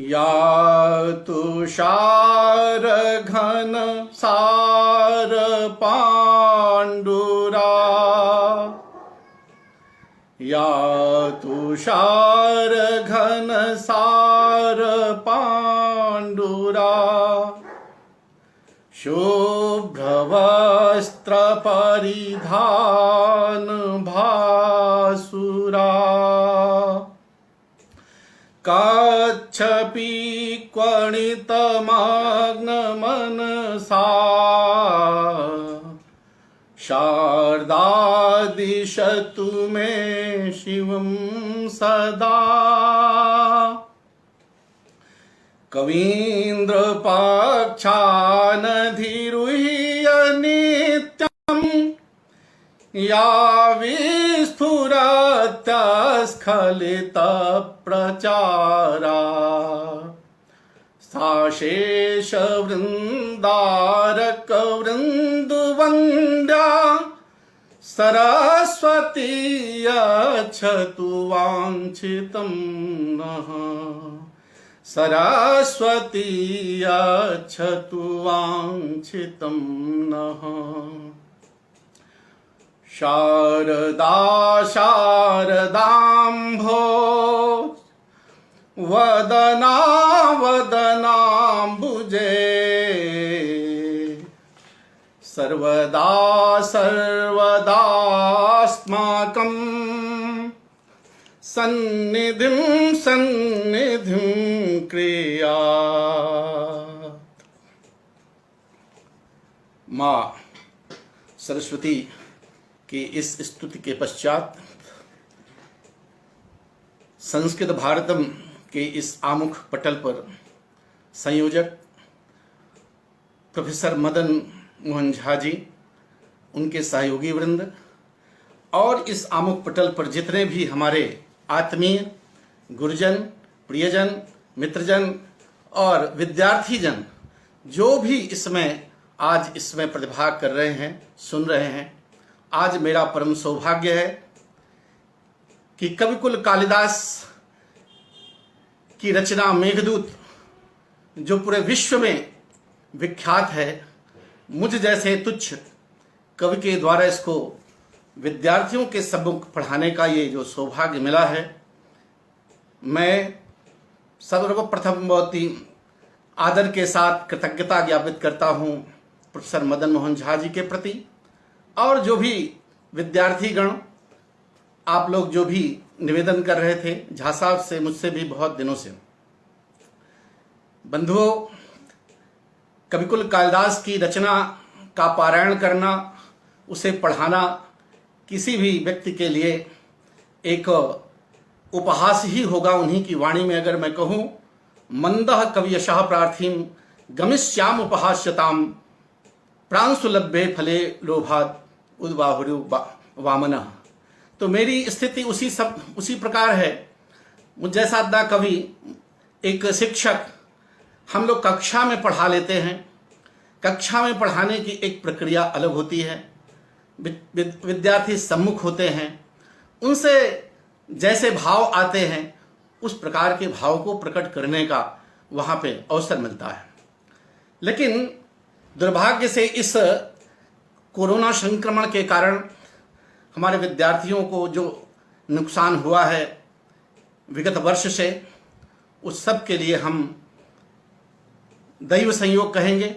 या तुषार घन सार पांडुरा, या तुषार घन सार पांडुरा, शुभ्रवस्त्र परिधान भासुरा, कच्छपि क्वणितमग्न मनसा, शारदा दिशतु मे शिवं सदा, कवीन्द्रपक्षानधिरुह्य नित्यं, या विस्फुरत्यस्खलितप्रचारा, सा शेषवृन्दारकवृन्दवन्द्या, सरस्वती यच्छतु वाञ्छितं नः, सरस्वती यच्छतु वाञ्छितं नः। शारदा शारदाम्भो वदना वदनाम्बुजे, सर्वदा सर्वदास्माकं सन्निधिं सन्निधिं क्रियात्। माँ सरस्वती की इस स्तुति के पश्चात संस्कृत भारतम के इस आमुख पटल पर संयोजक प्रोफेसर मदन मोहन झा जी, उनके सहयोगी वृंद और इस आमुख पटल पर जितने भी हमारे आत्मीय गुरुजन, प्रियजन, मित्रजन और विद्यार्थी जन जो भी आज इसमें प्रतिभाग कर रहे हैं, सुन रहे हैं, आज मेरा परम सौभाग्य है कि कविकुल कालिदास की रचना मेघदूत जो पूरे विश्व में विख्यात है, मुझ जैसे तुच्छ कवि के द्वारा इसको विद्यार्थियों के सम्मुख पढ़ाने का ये जो सौभाग्य मिला है, मैं सर्वप्रथम बहुत ही आदर के साथ कृतज्ञता ज्ञापित करता हूँ प्रोफेसर मदन मोहन झा जी के प्रति, और जो भी विद्यार्थीगण आप लोग जो भी निवेदन कर रहे थे झा साहब से, मुझसे भी बहुत दिनों से। बंधुओं, कविकुल कालिदास की रचना का पारायण करना, उसे पढ़ाना किसी भी व्यक्ति के लिए एक उपहास ही होगा। उन्हीं की वाणी में अगर मैं कहूँ, मंदः कवियशः प्रार्थीम गमिष्याम उपहास्यताम, प्रांशुलभ्ये फले लोभाद उद्बाहुरु वामनः। तो मेरी स्थिति उसी प्रकार है। मुझ जैसा अद्दा कवि, एक शिक्षक, हम लोग कक्षा में पढ़ा लेते हैं। कक्षा में पढ़ाने की एक प्रक्रिया अलग होती है। विद्यार्थी सम्मुख होते हैं, उनसे जैसे भाव आते हैं उस प्रकार के भाव को प्रकट करने का वहाँ पे अवसर मिलता है। लेकिन दुर्भाग्य से इस कोरोना संक्रमण के कारण हमारे विद्यार्थियों को जो नुकसान हुआ है विगत वर्ष से, उस सब के लिए हम दैव संयोग कहेंगे,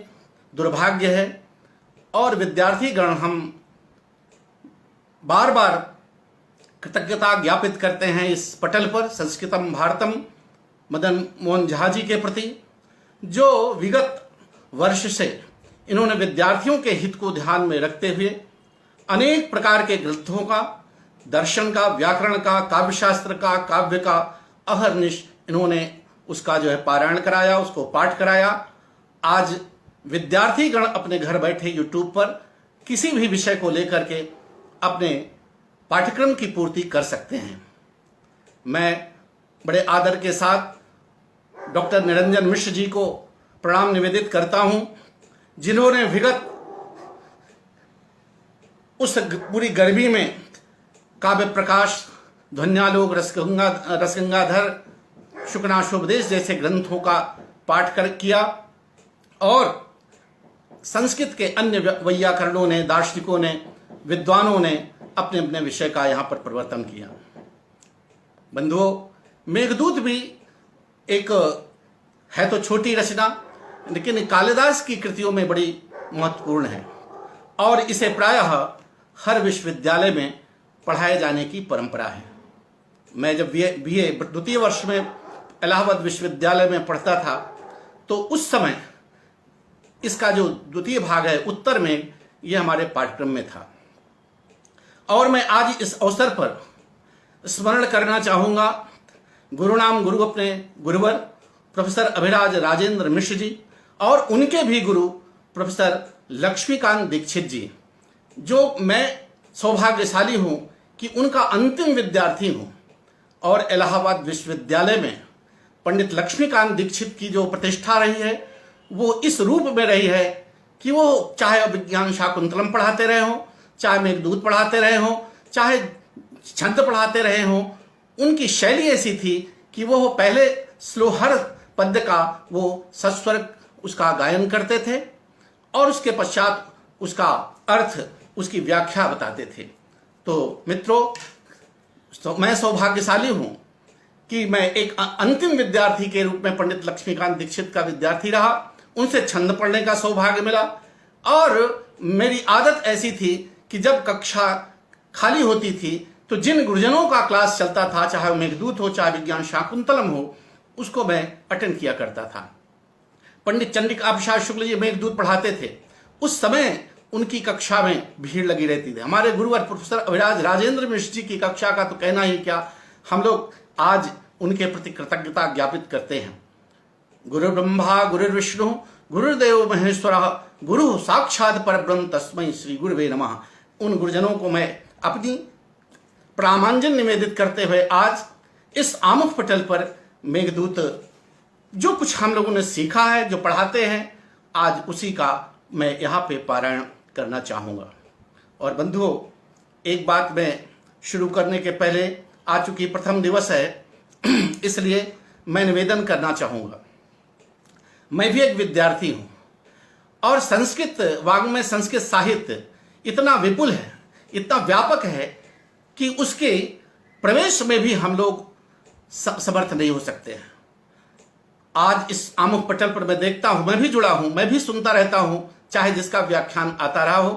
दुर्भाग्य है। और विद्यार्थीगण हम बार बार कृतज्ञता ज्ञापित करते हैं इस पटल पर संस्कृतम भारतम मदन मोहन झा जी के प्रति, जो विगत वर्ष से इन्होंने विद्यार्थियों के हित को ध्यान में रखते हुए अनेक प्रकार के ग्रंथों का, दर्शन का, व्याकरण का, काव्यशास्त्र का, काव्य का अहर्निश इन्होंने उसका जो है पारायण कराया, उसको पाठ कराया। आज विद्यार्थीगण अपने घर बैठे यूट्यूब पर किसी भी विषय को लेकर के अपने पाठ्यक्रम की पूर्ति कर सकते हैं। मैं बड़े आदर के साथ डॉक्टर निरंजन मिश्र जी को प्रणाम निवेदित करता हूं, जिन्होंने विगत उस पूरी गर्मी में काव्य प्रकाश, ध्वन्यालोक, रसगंगाधर शुकनाशोपदेश जैसे ग्रंथों का पाठ किया और संस्कृत के अन्य वैयाकरणों ने, दार्शनिकों ने, विद्वानों ने अपने अपने विषय का यहाँ पर परिवर्तन किया। बंधुओं, मेघदूत भी एक है तो छोटी रचना, लेकिन कालिदास की कृतियों में बड़ी महत्वपूर्ण है और इसे प्रायः हर विश्वविद्यालय में पढ़ाए जाने की परंपरा है। मैं जब बीए द्वितीय वर्ष में इलाहाबाद विश्वविद्यालय में पढ़ता था तो उस समय इसका जो द्वितीय भाग है उत्तर में, यह हमारे पाठ्यक्रम में था। और मैं आज इस अवसर पर स्मरण करना चाहूँगा गुरुनाम गुरु अपने गुरुवर प्रोफेसर अभिराज राजेंद्र मिश्र जी और उनके भी गुरु प्रोफेसर लक्ष्मीकांत दीक्षित जी, जो मैं सौभाग्यशाली हूँ कि उनका अंतिम विद्यार्थी हूँ। और इलाहाबाद विश्वविद्यालय में पंडित लक्ष्मीकांत दीक्षित की जो प्रतिष्ठा रही है वो इस रूप में रही है कि वो चाहे विज्ञान शाकुंतलम पढ़ाते रहे हों, चाहे मेघदूत पढ़ाते रहे हों, चाहे छंद पढ़ाते रहे हों, उनकी शैली ऐसी थी कि वो पहले स्लोहर पद्य का वो सस्वर उसका गायन करते थे और उसके पश्चात उसका अर्थ, उसकी व्याख्या बताते थे। तो मित्रों, मैं सौभाग्यशाली हूँ कि मैं एक अंतिम विद्यार्थी के रूप में पंडित लक्ष्मीकांत दीक्षित का विद्यार्थी रहा, उनसे छंद पढ़ने का सौभाग्य मिला। और मेरी आदत ऐसी थी कि जब कक्षा खाली होती थी तो जिन गुरुजनों का क्लास चलता था, चाहे मेघदूत हो चाहे विज्ञान शाकुंतलम हो, उसको मैं अटेंड किया करता था। पंडित चंद्रिका प्रसाद शुक्ल जी मेघदूत पढ़ाते थे, उस समय उनकी कक्षा में भीड़ लगी रहती थी। हमारे गुरुवर प्रोफेसर अभिराज राजेंद्र मिश्र जी की कक्षा का तो कहना ही क्या, हम लोग आज उनके प्रति कृतज्ञता ज्ञापित करते हैं। गुरु ब्रह्मा गुरुर्विष्णु गुरुर्देव महेश्वर गुरु साक्षात परब्रह्म तस्मै श्री गुरुवे नमः। उन गुरुजनों को मैं अपनी प्रामांजन निवेदित करते हुए आज इस आमुख पटल पर मेघदूत जो कुछ हम लोगों ने सीखा है, जो पढ़ाते हैं, आज उसी का मैं यहाँ पे पारायण करना चाहूँगा। और बंधुओं, एक बात मैं शुरू करने के पहले, आज चूंकि प्रथम दिवस है इसलिए मैं निवेदन करना चाहूँगा। मैं भी एक विद्यार्थी हूँ और संस्कृत वाङ्मय, संस्कृत साहित्य इतना विपुल है, इतना व्यापक है कि उसके प्रवेश में भी हम लोग समर्थ नहीं हो सकते हैं। आज इस आमुख पटल पर मैं देखता हूँ, मैं भी जुड़ा हूँ, मैं भी सुनता रहता हूँ, चाहे जिसका व्याख्यान आता रहा हो,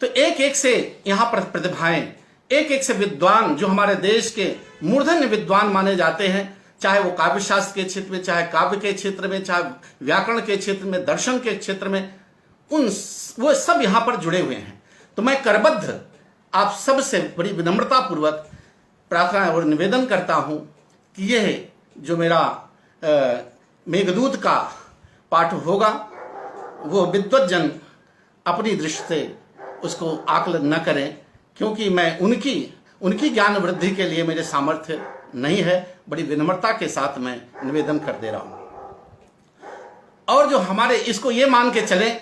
तो एक एक से यहाँ पर प्रतिभाएं, एक एक से विद्वान जो हमारे देश के मूर्धन्य विद्वान माने जाते हैं, चाहे वो काव्य शास्त्र के क्षेत्र में, चाहे काव्य के क्षेत्र में, चाहे व्याकरण के क्षेत्र में, दर्शन के क्षेत्र में, वो सब यहाँ पर जुड़े हुए हैं। तो मैं करबद्ध आप सब से बड़ी विनम्रता पूर्वक प्रार्थना और निवेदन करता हूँ कि यह जो मेरा मेघदूत का पाठ होगा वो विद्वज्जन अपनी दृष्टि से उसको आकलन न करें, क्योंकि मैं उनकी ज्ञान वृद्धि के लिए मेरे सामर्थ्य नहीं है। बड़ी विनम्रता के साथ मैं निवेदन कर दे रहा हूँ। और जो हमारे इसको ये मान के चलें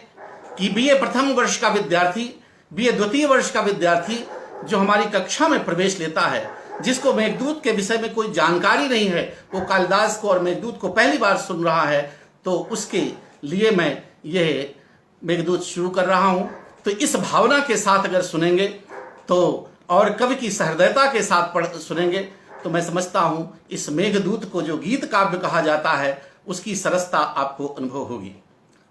कि बीए प्रथम वर्ष का विद्यार्थी, बीए द्वितीय वर्ष का विद्यार्थी जो हमारी कक्षा में प्रवेश लेता है, जिसको मेघदूत के विषय में कोई जानकारी नहीं है, वो कालिदास को और मेघदूत को पहली बार सुन रहा है, तो उसके लिए मैं यह मेघदूत शुरू कर रहा हूँ। तो इस भावना के साथ अगर सुनेंगे तो, और कवि की सहृदयता के साथ सुनेंगे, तो मैं समझता हूँ इस मेघदूत को जो गीत काव्य कहा जाता है उसकी सरसता आपको अनुभव होगी।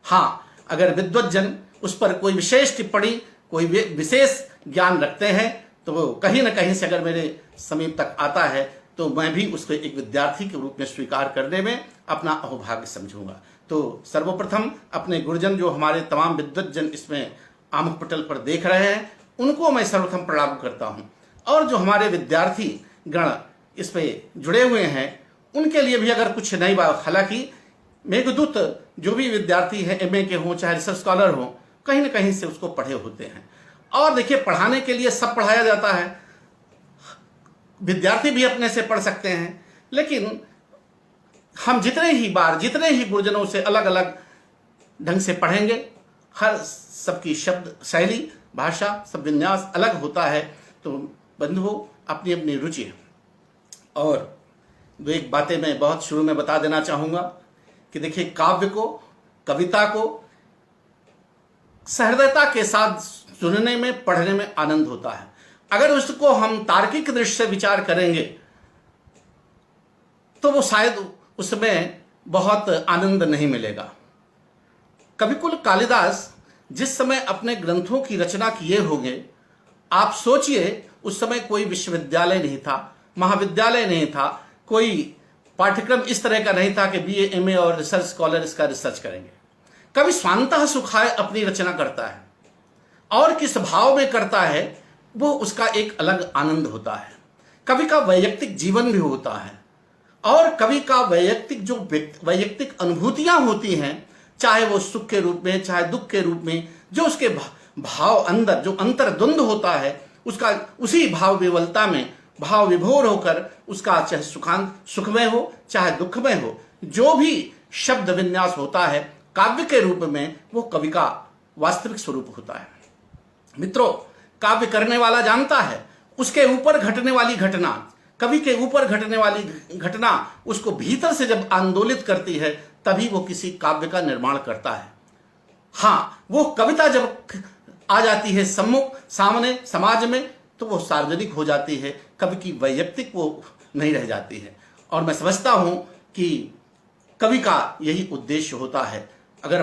हाँ, अगर विद्वज्जन उस पर कोई विशेष टिप्पणी, कोई विशेष ज्ञान रखते हैं, तो वो कहीं ना कहीं से अगर मेरे समीप तक आता है तो मैं भी उसको एक विद्यार्थी के रूप में स्वीकार करने में अपना अहोभाग्य समझूंगा। तो सर्वप्रथम अपने गुरुजन, जो हमारे तमाम विद्वज्जन इसमें आमुख पटल पर देख रहे हैं, उनको मैं सर्वप्रथम प्रणाम करता हूँ। और जो हमारे विद्यार्थी गण इस पे जुड़े हुए हैं, उनके लिए भी अगर कुछ नई बात, हालांकि मेघदूत जो भी विद्यार्थी है, एमए के हों चाहे रिसर्च स्कॉलर हों, कहीं ना कहीं से उसको पढ़े होते हैं। और देखिए, पढ़ाने के लिए सब पढ़ाया जाता है, विद्यार्थी भी अपने से पढ़ सकते हैं, लेकिन हम जितने ही गुरुजनों से अलग अलग ढंग से पढ़ेंगे, हर सबकी शब्द शैली, भाषा, सब विन्यास अलग होता है। तो बंधुओं, अपनी अपनी रुचि है। और दो एक बातें मैं बहुत शुरू में बता देना चाहूँगा कि देखिए, काव्य को, कविता को सहृदयता के साथ सुनने में, पढ़ने में आनंद होता है। अगर उसको हम तार्किक दृष्टि से विचार करेंगे तो वो शायद उसमें बहुत आनंद नहीं मिलेगा। कविकुल कालिदास जिस समय अपने ग्रंथों की रचना किए होंगे, आप सोचिए उस समय कोई विश्वविद्यालय नहीं था, महाविद्यालय नहीं था, कोई पाठ्यक्रम इस तरह का नहीं था कि बीए, एमए और रिसर्च स्कॉलर इसका रिसर्च करेंगे। कवि स्वांतः सुखाय अपनी रचना करता है और किस भाव में करता है वो उसका एक अलग आनंद होता है। कवि का वैयक्तिक जीवन भी होता है और कवि का वैयक्तिक जो वैयक्तिक अनुभूतियां होती हैं, चाहे वो सुख के रूप में चाहे दुख के रूप में, जो उसके भाव अंदर जो अंतर्द्वंद होता है, उसका उसी भाव विवलता में भाव विभोर होकर उसका चाहे सुखमय हो चाहे दुखमय हो, जो भी शब्द विन्यास होता है काव्य के रूप में, वो कवि का वास्तविक स्वरूप होता है। मित्रों, काव्य करने वाला जानता है उसके ऊपर घटने वाली घटना, कवि के ऊपर घटने वाली घटना उसको भीतर से जब आंदोलित करती है तभी वो किसी काव्य का निर्माण करता है। हाँ, वो कविता जब आ जाती है सामने समाज में तो वो सार्वजनिक हो जाती है, कवि की वैयक्तिक वो नहीं रह जाती है। और मैं समझता हूं कि कवि का यही उद्देश्य होता है। अगर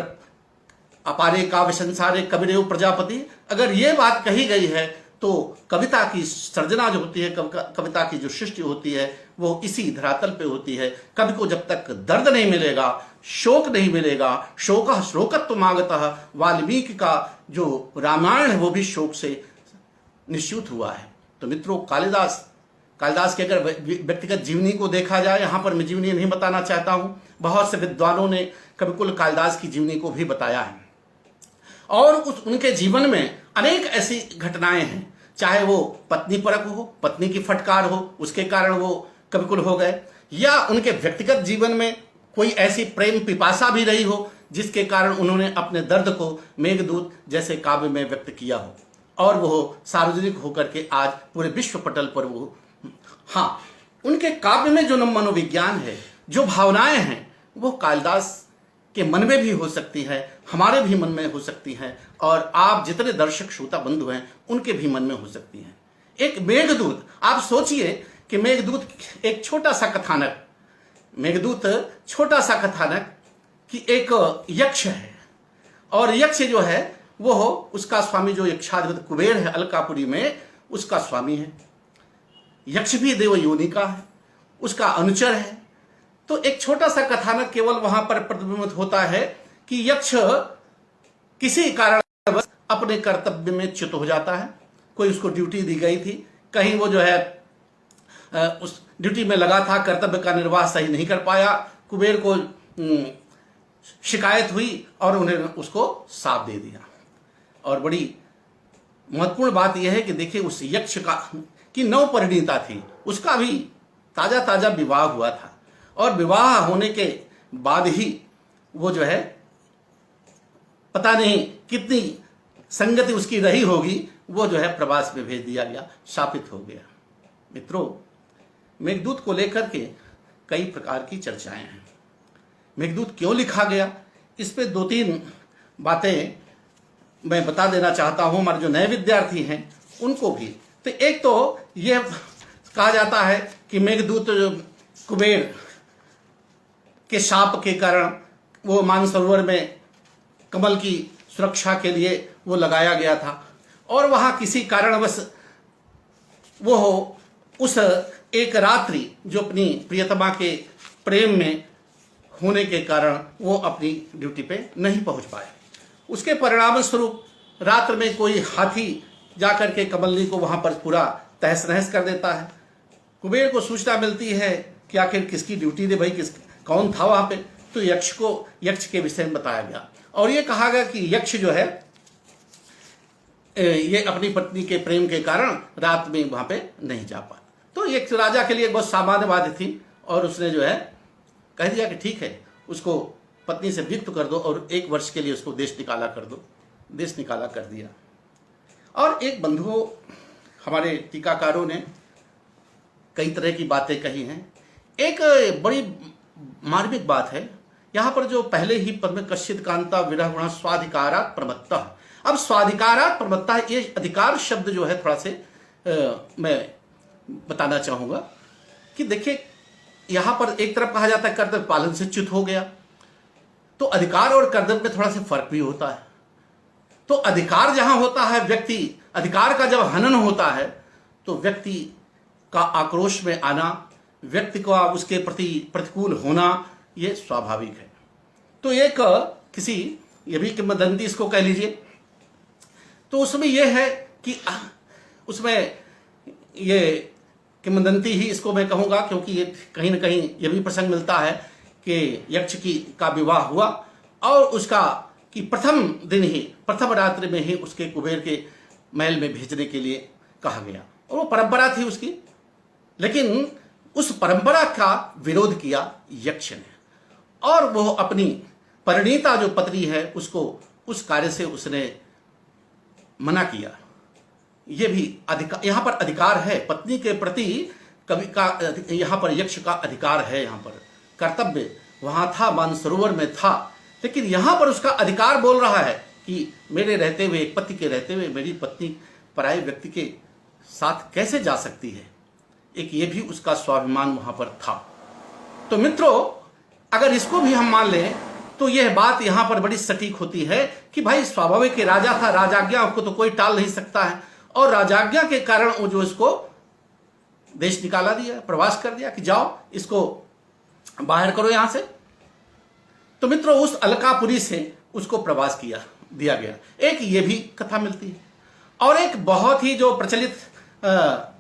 अपारे काव्य संसारे कविरेव प्रजापति, अगर ये बात कही गई है तो कविता की सर्जना जो होती है, कविता की जो सृष्टि होती है, वो इसी धरातल पे होती है। कवि को जब तक दर्द नहीं मिलेगा, शोक नहीं मिलेगा, शोकः शोकत्वमागतः, वाल्मीकि का जो रामायण है वो भी शोक से निश्चित हुआ है। तो मित्रों, कालिदास के अगर व्यक्तिगत जीवनी को देखा जाए, यहाँ पर मैं जीवनी नहीं बताना चाहता हूँ, बहुत से विद्वानों ने कविकुल कालिदास की जीवनी को भी बताया है और उनके जीवन में अनेक ऐसी घटनाएं हैं, चाहे वो पत्नी परक हो, पत्नी की फटकार हो, उसके कारण वो कविकुल हो गए, या उनके व्यक्तिगत जीवन में कोई ऐसी प्रेम पिपासा भी रही हो जिसके कारण उन्होंने अपने दर्द को मेघदूत जैसे काव्य में व्यक्त किया हो और वो सार्वजनिक होकर के आज पूरे विश्व पटल पर वो, हाँ, उनके काव्य में जो मनोविज्ञान है, जो भावनाएं हैं, वो कालिदास के मन में भी हो सकती है, हमारे भी मन में हो सकती है और आप जितने दर्शक श्रोता बंधु हैं उनके भी मन में हो सकती है। एक मेघदूत, आप सोचिए कि मेघदूत एक छोटा सा कथानक, मेघदूत छोटा सा कथानक कि एक यक्ष है और यक्ष जो है वो उसका स्वामी जो यक्षाधिपति कुबेर है अलकापुरी में, उसका स्वामी है। यक्ष भी देव योनि का है, उसका अनुचर है। तो एक छोटा सा कथानक केवल वहां पर प्रतिबिंबित होता है कि यक्ष किसी कारणवश अपने कर्तव्य में च्युत हो जाता है। कोई उसको ड्यूटी दी गई थी, कहीं वो जो है उस ड्यूटी में लगा था, कर्तव्य का निर्वाह सही नहीं कर पाया, कुबेर को शिकायत हुई और उन्होंने उसको शाप दे दिया। और बड़ी महत्वपूर्ण बात यह है कि देखिए, उस यक्ष की नवपरिणीता थी, उसका भी ताजा ताजा विवाह हुआ था और विवाह होने के बाद ही वो जो है पता नहीं कितनी संगति उसकी रही होगी, वो जो है प्रवास में भेज दिया गया, शापित हो गया। मित्रों, मेघदूत को लेकर के कई प्रकार की चर्चाएं हैं। मेघदूत क्यों लिखा गया, इस पे दो तीन बातें मैं बता देना चाहता हूं हमारे जो नए विद्यार्थी हैं उनको भी। तो एक तो यह कहा जाता है कि मेघदूत कुबेर के शाप के कारण वो मानसरोवर में कमल की सुरक्षा के लिए वो लगाया गया था और वहां किसी कारणवश वो उस एक रात्रि जो अपनी प्रियतमा के प्रेम में होने के कारण वो अपनी ड्यूटी पे नहीं पहुंच पाए। उसके परिणाम स्वरूप रात्र में कोई हाथी जाकर के कमलनी को वहां पर पूरा तहस नहस कर देता है। कुबेर को सूचना मिलती है कि आखिर किसकी ड्यूटी थी भाई, कौन था वहां पे, तो यक्ष के विषय में बताया गया और ये कहा गया कि यक्ष जो है ये अपनी पत्नी के प्रेम के कारण रात में वहां पे नहीं जा पाया। तो यक्ष राजा के लिए बहुत सामान्य बात थी और उसने जो है कह दिया कि ठीक है, उसको पत्नी से विक्त कर दो और 1 वर्ष के लिए उसको देश निकाला कर दो। देश निकाला कर दिया। और एक बंधुओं, हमारे टीकाकारों ने कई तरह की बातें कही हैं। एक बड़ी मार्मिक बात है यहाँ पर जो पहले ही पद में कश्चित कांता विरह गुण स्वाधिकारात् प्रमत्तः। अब स्वाधिकारात् प्रमत्तः ये अधिकार शब्द जो है थोड़ा से मैं बताना चाहूंगा कि देखिए यहाँ पर एक तरफ कहा जाता है कर्तव्य पालन से च्युत हो गया, तो अधिकार और कर्तव्य में थोड़ा सा फर्क भी होता है। तो अधिकार जहां होता है, व्यक्ति अधिकार का जब हनन होता है तो व्यक्ति का आक्रोश में आना, व्यक्ति का उसके प्रति प्रतिकूल होना, ये स्वाभाविक है। तो एक किसी ये भी किंवदंती इसको कह लीजिए, तो उसमें यह है कि उसमें ये किंवदंती ही इसको मैं कहूंगा, क्योंकि ये कहीं ना कहीं ये भी प्रसंग मिलता है कि यक्ष का विवाह हुआ और उसका कि प्रथम दिन ही, प्रथम रात्रि में ही उसके कुबेर के महल में भेजने के लिए कहा गया, और वो परंपरा थी उसकी। लेकिन उस परंपरा का विरोध किया यक्ष ने, और वो अपनी परिणीता जो पत्नी है उसको उस कार्य से उसने मना किया। ये भी अधिकार, यहाँ पर अधिकार है पत्नी के प्रति, कवि का यहाँ पर यक्ष का अधिकार है। यहाँ पर कर्तव्य वहां था, मानसरोवर में था, लेकिन यहां पर उसका अधिकार बोल रहा है कि मेरे रहते हुए, एक पति के रहते हुए मेरी पत्नी पराये व्यक्ति के साथ कैसे जा सकती है। एक ये भी उसका स्वाभिमान वहां पर था। तो मित्रों, अगर इसको भी हम मान लें तो यह बात यहां पर बड़ी सटीक होती है कि भाई स्वाभाविक राजा था, राजाज्ञा को तो कोई टाल नहीं सकता है, और राजाज्ञा के कारण वो जो इसको देश निकाला दिया, प्रवास कर दिया कि जाओ इसको बाहर करो यहां से। तो मित्रों, उस अलकापुरी से उसको प्रवास दिया गया। एक ये भी कथा मिलती है, और एक बहुत ही जो प्रचलित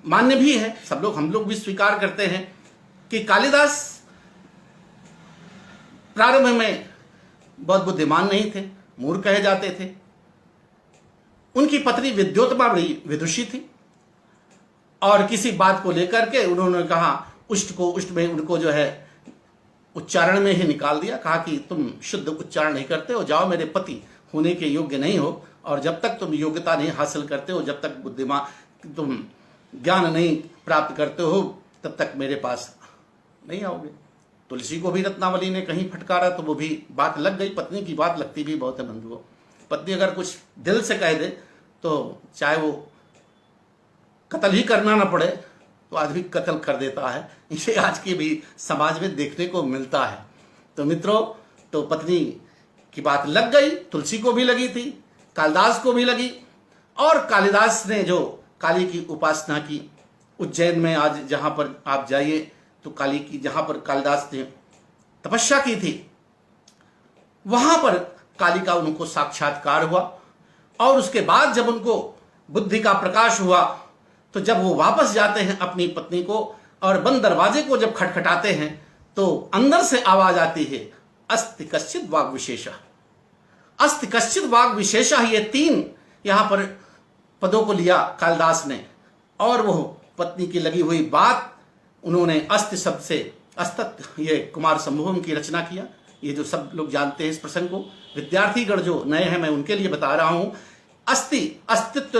मान्य भी है, हम लोग भी स्वीकार करते हैं कि कालिदास प्रारंभ में बहुत बुद्धिमान नहीं थे, मूर्ख कहे जाते थे। उनकी पत्नी विद्योत्मा बड़ी विदुषी थी, और किसी बात को लेकर के उन्होंने कहा, उष्ट में उनको जो है उच्चारण में ही निकाल दिया, कहा कि तुम शुद्ध उच्चारण नहीं करते हो, जाओ, मेरे पति होने के योग्य नहीं हो, और जब तक तुम योग्यता नहीं हासिल करते हो, जब तक बुद्धिमान तुम ज्ञान नहीं प्राप्त करते हो, तब तक मेरे पास नहीं आओगे। तुलसी को भी रत्नावली ने कहीं फटकारा तो वो भी बात लग गई। पत्नी की बात लगती भी बहुत है बंधुओं। पत्नी अगर कुछ दिल से कह दे तो चाहे वो कत्ल ही करना ना पड़े तो आदमी कत्ल कर देता है। इसे आज के भी समाज में देखने को मिलता है। तो मित्रों, तो पत्नी की बात लग गई, तुलसी को भी लगी थी, कालिदास को भी लगी, और कालिदास ने जो काली की उपासना की, उज्जैन में आज जहां पर आप जाइए तो काली की, जहां पर कालिदास ने तपस्या की थी, वहां पर काली का उनको साक्षात्कार हुआ। और उसके बाद जब उनको बुद्धि का प्रकाश हुआ तो जब वो वापस जाते हैं अपनी पत्नी को, और बंद दरवाजे को जब खटखटाते हैं तो अंदर से आवाज आती है, अस्ति कश्चित् वाग विशेषः, अस्ति कश्चित् वाग विशेषः। ये 3 यहां पर पदों को लिया कालिदास ने, और वो पत्नी की लगी हुई बात उन्होंने अस्ति शब्द से अस्तत, ये कुमार संभवम की रचना किया। ये जो सब लोग जानते हैं इस प्रसंग को, विद्यार्थीगण जो नए हैं मैं उनके लिए बता रहा हूं। अस्तित्व,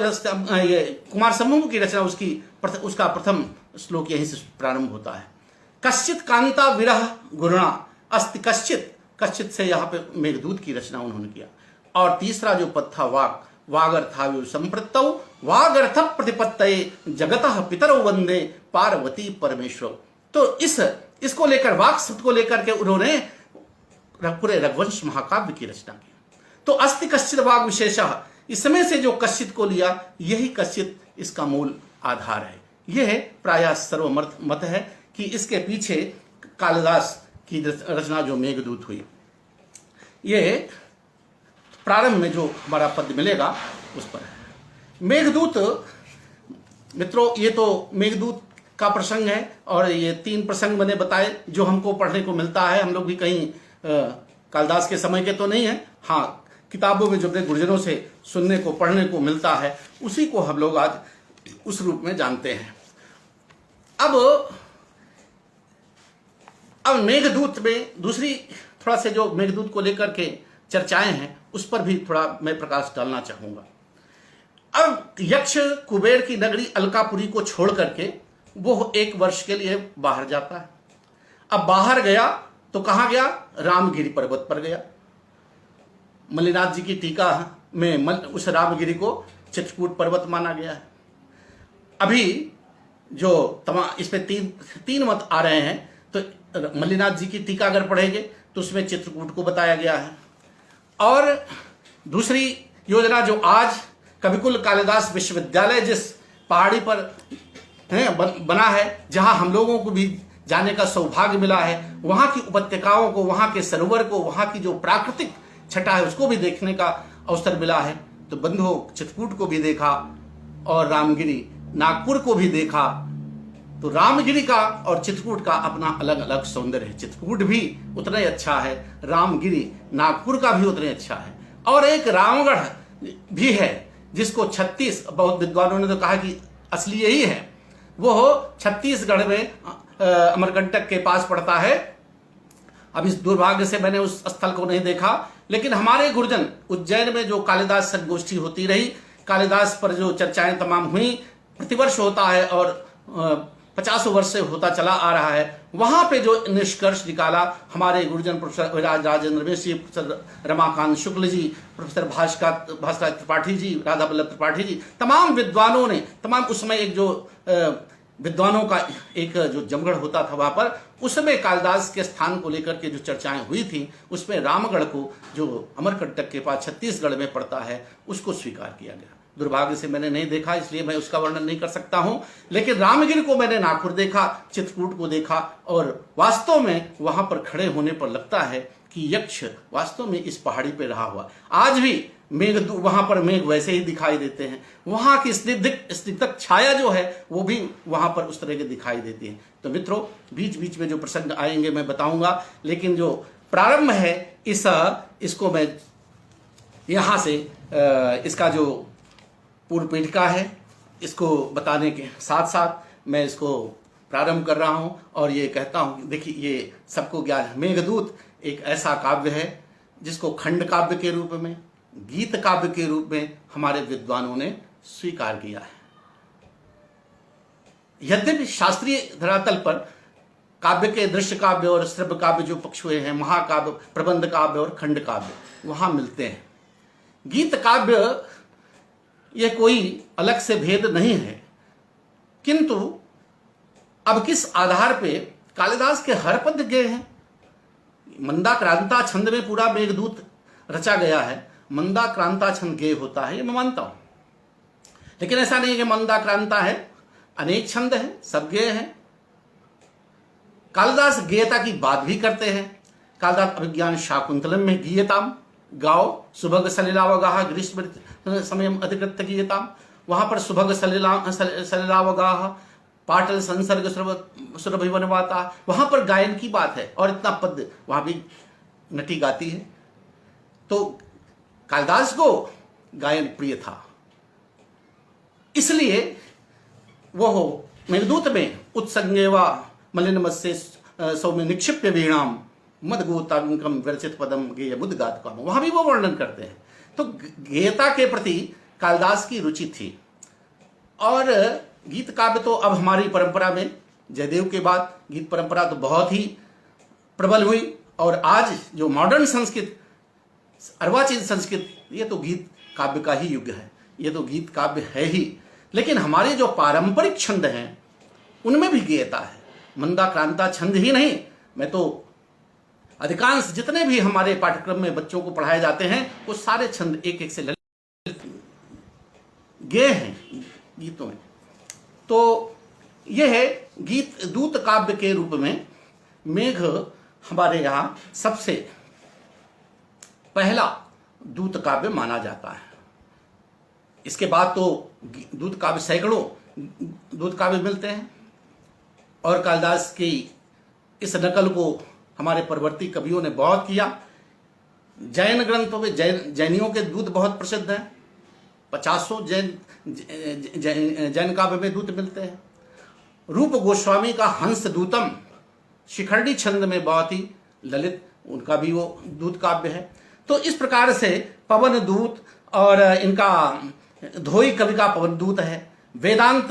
ये कुमार संभवम की रचना, उसका प्रथम श्लोक यहीं से प्रारंभ होता है। कश्चित कांता विरह गुरुणा अस्ति कश्चित, कश्चित से यहाँ पे मेघदूत की रचना उन्होंने किया। और तीसरा जो पद था वागर्थाव्यु संप्रत्तौ वागर्थ प्रतिपत्तये जगतः पितरौ वंदे पार्वती परमेश्वर। तो इसको लेकर, वाक शब्द को लेकर के उन्होंने पूरे रघुवंश महाकाव्य की रचना की। तो अस्ति कश्चित वाग विशेषः, इसमें से जो कश्चित को लिया, यही कश्चित इसका मूल आधार है। यह प्रायः सर्वमत मत है कि इसके पीछे कालिदास की रचना जो मेघदूत हुई, ये प्रारंभ में जो हमारा पद मिलेगा उस पर है। मेघदूत मित्रों, ये तो मेघदूत का प्रसंग है, और ये 3 प्रसंग मैंने बताए जो हमको पढ़ने को मिलता है। हम लोग भी कहीं कालिदास के समय के तो नहीं है, हाँ, किताबों में जो अपने गुरुजनों से सुनने को, पढ़ने को मिलता है, उसी को हम लोग आज उस रूप में जानते हैं। अब मेघदूत में दूसरी थोड़ा से जो मेघदूत को लेकर के चर्चाएं हैं, उस पर भी थोड़ा मैं प्रकाश डालना चाहूंगा। अब यक्ष कुबेर की नगरी अलकापुरी को छोड़ करके वो 1 वर्ष के लिए बाहर जाता है। अब बाहर गया तो कहाँ गया? रामगिरी पर्वत पर गया। मल्लिनाथ जी की टीका में उस रामगिरी को चित्रकूट पर्वत माना गया है। अभी जो इस पे तीन मत आ रहे हैं, तो मल्लिनाथ जी की टीका अगर पढ़ेंगे तो उसमें चित्रकूट को बताया गया है। और दूसरी योजना जो आज कविकुल कालिदास विश्वविद्यालय जिस पहाड़ी पर बना है, जहां हम लोगों को भी जाने का सौभाग्य मिला है, वहां की उपत्यकाओं को, वहां के सरोवर को, वहां की जो प्राकृतिक छटा है उसको भी देखने का अवसर मिला है। तो बंधुओं, चित्रकूट को भी देखा और रामगिरी नागपुर को भी देखा। तो रामगिरी का और चित्रकूट का अपना अलग अलग सौंदर्य है। चित्रकूट भी उतना ही अच्छा है, रामगिरी नागपुर का भी उतना ही अच्छा है। और एक रामगढ़ भी है जिसको 36 बहुत विद्वानों ने तो कहा कि असली यही है, वो छत्तीसगढ़ में अमरकंटक के पास पड़ता है। अब इस दुर्भाग्य से मैंने उस स्थल को नहीं देखा, लेकिन हमारे गुरुजन उज्जैन में जो कालिदास संगोष्ठी होती रही, कालिदास पर जो चर्चाएं तमाम हुई, प्रतिवर्ष होता है और 50 वर्ष से होता चला आ रहा है, वहां पे जो निष्कर्ष निकाला हमारे गुरुजन प्रोफेसर राजेंद्र मिश्र, प्रोफेसर रमाकांत शुक्ल जी, प्रोफेसर भास्कर त्रिपाठी जी, राधा वल्लभ त्रिपाठी जी, तमाम विद्वानों ने, तमाम उसमें एक जो विद्वानों का एक जो जमगढ़ होता था वहां पर, उसमें कालिदास के स्थान को लेकर के जो चर्चाएं हुई थी, उसमें रामगढ़ को जो अमरकंटक के पास छत्तीसगढ़ में पड़ता है उसको स्वीकार किया गया। दुर्भाग्य से मैंने नहीं देखा, इसलिए मैं उसका वर्णन नहीं कर सकता हूं, लेकिन रामगिरी को मैंने नागपुर देखा, चित्रकूट को देखा, और वास्तव में वहां पर खड़े होने पर लगता है कि यक्ष वास्तव में इस पहाड़ी पे रहा हुआ। आज भी वहां पर मेघ वैसे ही दिखाई देते हैं, वहां की स्निग्ध छाया जो है वो भी वहां पर उस तरह के दिखाई देती है। तो मित्रों, बीच बीच में जो प्रसंग आएंगे मैं बताऊंगा, लेकिन जो प्रारंभ है इसको मैं यहां से इसका जो पूर्व पीठिका है इसको बताने के साथ साथ मैं इसको प्रारंभ कर रहा हूं और ये कहता हूं, देखिए ये सबको ज्ञान है, मेघदूत एक ऐसा काव्य है जिसको खंड काव्य के रूप में, गीत काव्य के रूप में हमारे विद्वानों ने स्वीकार किया है। यद्यपि शास्त्रीय धरातल पर काव्य के दृश्य काव्य और श्रव्य काव्य जो पक्ष हुए हैं, महाकाव्य, प्रबंध काव्य और खंड काव्य वहां मिलते हैं। गीत काव्य ये कोई अलग से भेद नहीं है, किंतु अब किस आधार पे कालिदास के हर पद गए हैं। मंदाक्रांता छंद में पूरा मेघदूत रचा गया है, मंदाक्रांता छंद गेय होता है, ये मैं मानता हूं, लेकिन ऐसा नहीं है कि मंदाक्रांता है, अनेक छंद हैं, सब गेय हैं। कालिदास गेयता की बात भी करते हैं। कालिदास अभिज्ञान शाकुंतलम में गीयताम गाओ सुभग सलिलावगाह ग्रीष्म समयम अधिकृत्य गीयताम, वहां पर सुभग सलिलावगाह पाटल संसर्ग सुरभिवनवाता, वहां पर गायन की बात है और इतना पद वहां भी नटी गाती है। तो कालिदास को गायन प्रिय था, इसलिए वो मेघदूत में उत्संगेवा मलिनमस्य सौम्य निक्षिप्य वीणाम मदगोतांकम विरचित पदम गेय मुदगात काम, वहां भी वो वर्णन करते हैं। तो गेयता के प्रति कालिदास की रुचि थी। और गीत काव्य तो अब हमारी परंपरा में जयदेव के बाद गीत परंपरा तो बहुत ही प्रबल हुई, और आज जो मॉडर्न संस्कृत, अर्वाचीन संस्कृत, ये तो गीत काव्य का ही युग है, ये तो गीत काव्य है ही। लेकिन हमारे जो पारंपरिक छंद हैं उनमें भी गेयता है। मंदाक्रांता छंद ही नहीं, मैं तो अधिकांश जितने भी हमारे पाठ्यक्रम में बच्चों को पढ़ाए जाते हैं वो सारे छंद एक एक से ललित गेय हैं गीतों में। तो यह है गीत दूत काव्य के रूप में मेघ हमारे यहाँ सबसे पहला दूत काव्य माना जाता है। इसके बाद तो दूत काव्य सैकड़ों दूत काव्य मिलते हैं, और कालिदास की इस नकल को हमारे परवर्ती कवियों ने बहुत किया। जैन ग्रंथों में जैनियों के दूत बहुत प्रसिद्ध हैं, 50 जैन काव्य में दूत मिलते हैं। रूप गोस्वामी का हंस दूतम शिखरणी छंद में बहुत ही ललित, उनका भी वो दूत काव्य है। तो इस प्रकार से पवन दूत, और इनका धोई कवि का पवन दूत है, वेदांत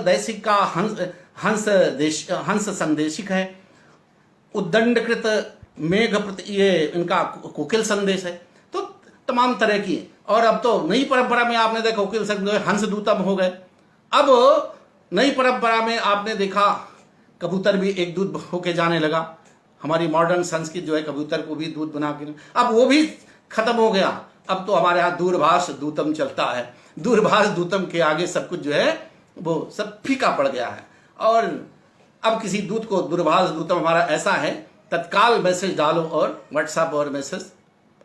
देशिक का हंस संदेशिक है, उद्दंडकृत मेघ ये इनका कोकिल संदेश है। तो तमाम तरह की, और अब तो नई परंपरा में आपने देखा कोकिल संदेश हंस दूतम हो गए। अब नई परंपरा में आपने देखा कबूतर भी एक दूत होके जाने लगा। हमारी मॉडर्न संस्कृति जो है कबूतर को भी दूत बना के, अब वो भी खत्म हो गया। अब तो हमारे यहाँ दूरभाष दूतम चलता है। दूरभाष दूतम के आगे सब कुछ जो है वो सब फीका पड़ गया है। और अब किसी दूत को, दूरभाष दूतम हमारा ऐसा है, तत्काल मैसेज डालो और व्हाट्सएप और मैसेज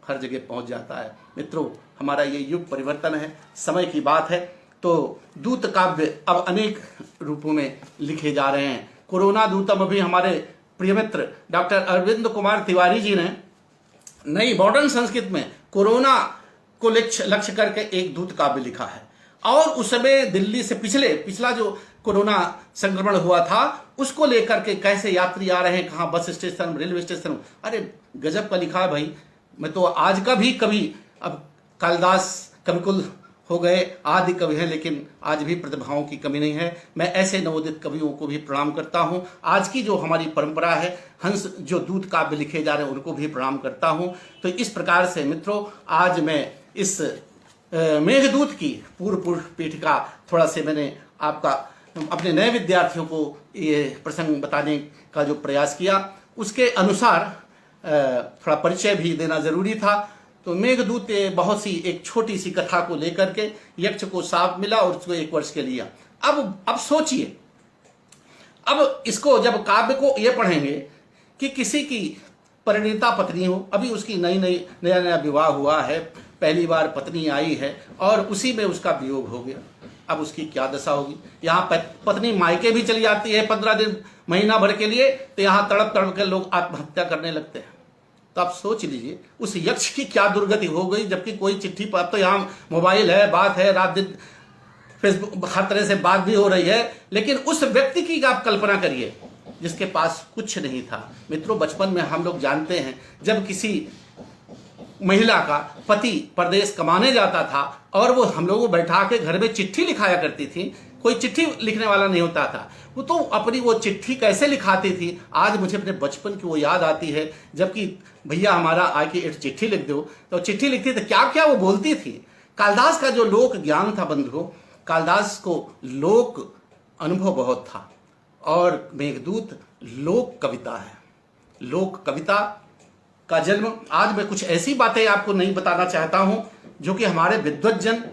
हर जगह पहुंच जाता है। मित्रों, हमारा ये युग परिवर्तन है, समय की बात है। तो दूत काव्य अब अनेक रूपों में लिखे जा रहे हैं। कोरोना दूतम अभी हमारे प्रिय मित्र डॉक्टर अरविंद कुमार तिवारी जी ने नई मॉडर्न संस्कृत में कोरोना को लक्ष्य करके एक दूत काव्य लिखा है। और उस समय दिल्ली से पिछला जो कोरोना संक्रमण हुआ था उसको लेकर के कैसे यात्री आ रहे हैं, कहाँ बस स्टेशन, रेलवे स्टेशन, अरे गजब का लिखा है भाई। मैं तो आज का भी कवि, अब कालिदास कविकुल हो गए, आदि कवि हैं, लेकिन आज भी प्रतिभाओं की कमी नहीं है। मैं ऐसे नवोदित कवियों को भी प्रणाम करता हूं। आज की जो हमारी परंपरा है, हंस जो दूत काव्य लिखे जा रहे हैं उनको भी प्रणाम करता हूं। तो इस प्रकार से मित्रों, आज मैं इस मेघदूत की पूर्व पीठिका थोड़ा से मैंने आपका अपने नए विद्यार्थियों को ये प्रसंग बताने का जो प्रयास किया, उसके अनुसार थोड़ा परिचय भी देना जरूरी था। तो मेघदूत बहुत सी एक छोटी सी कथा को लेकर के यक्ष को साप मिला और उसको 1 वर्ष के लिया। अब सोचिए, अब इसको जब काव्य को ये पढ़ेंगे कि किसी की परिणीता पत्नी हो, अभी उसकी नया विवाह हुआ है, पहली बार पत्नी आई है और उसी में उसका वियोग हो गया, अब उसकी क्या दशा होगी। यहाँ पत्नी मायके भी चली जाती है 15 दिन महीना भर के लिए, तो यहाँ तड़प तड़प के लोग आत्महत्या करने लगते हैं। तो आप सोच लीजिए उस यक्ष की क्या दुर्गति हो गई, जबकि कोई चिट्ठी पर, तो यहाँ मोबाइल है, बात है, रात दिन फेसबुक हर तरह से बात भी हो रही है, लेकिन उस व्यक्ति की आप कल्पना करिए जिसके पास कुछ नहीं था। मित्रों, बचपन में हम लोग जानते हैं जब किसी महिला का पति परदेश कमाने जाता था और वो हम लोगों को बैठा के घर में चिट्ठी लिखाया करती थी, कोई चिट्ठी लिखने वाला नहीं होता था, वो तो अपनी वो चिट्ठी कैसे लिखाती थी। आज मुझे अपने बचपन की वो याद आती है, जबकि भैया हमारा आके एक चिट्ठी लिख दो, तो चिट्ठी लिखती थी, क्या क्या वो बोलती थी। कालिदास का जो लोक ज्ञान था बंधुओं, कालिदास को लोक अनुभव बहुत था, और मेघदूत लोक कविता है। लोक कविता का जन्म, आज मैं कुछ ऐसी बातें आपको नहीं बताना चाहता हूं जो कि हमारे विद्वज्जन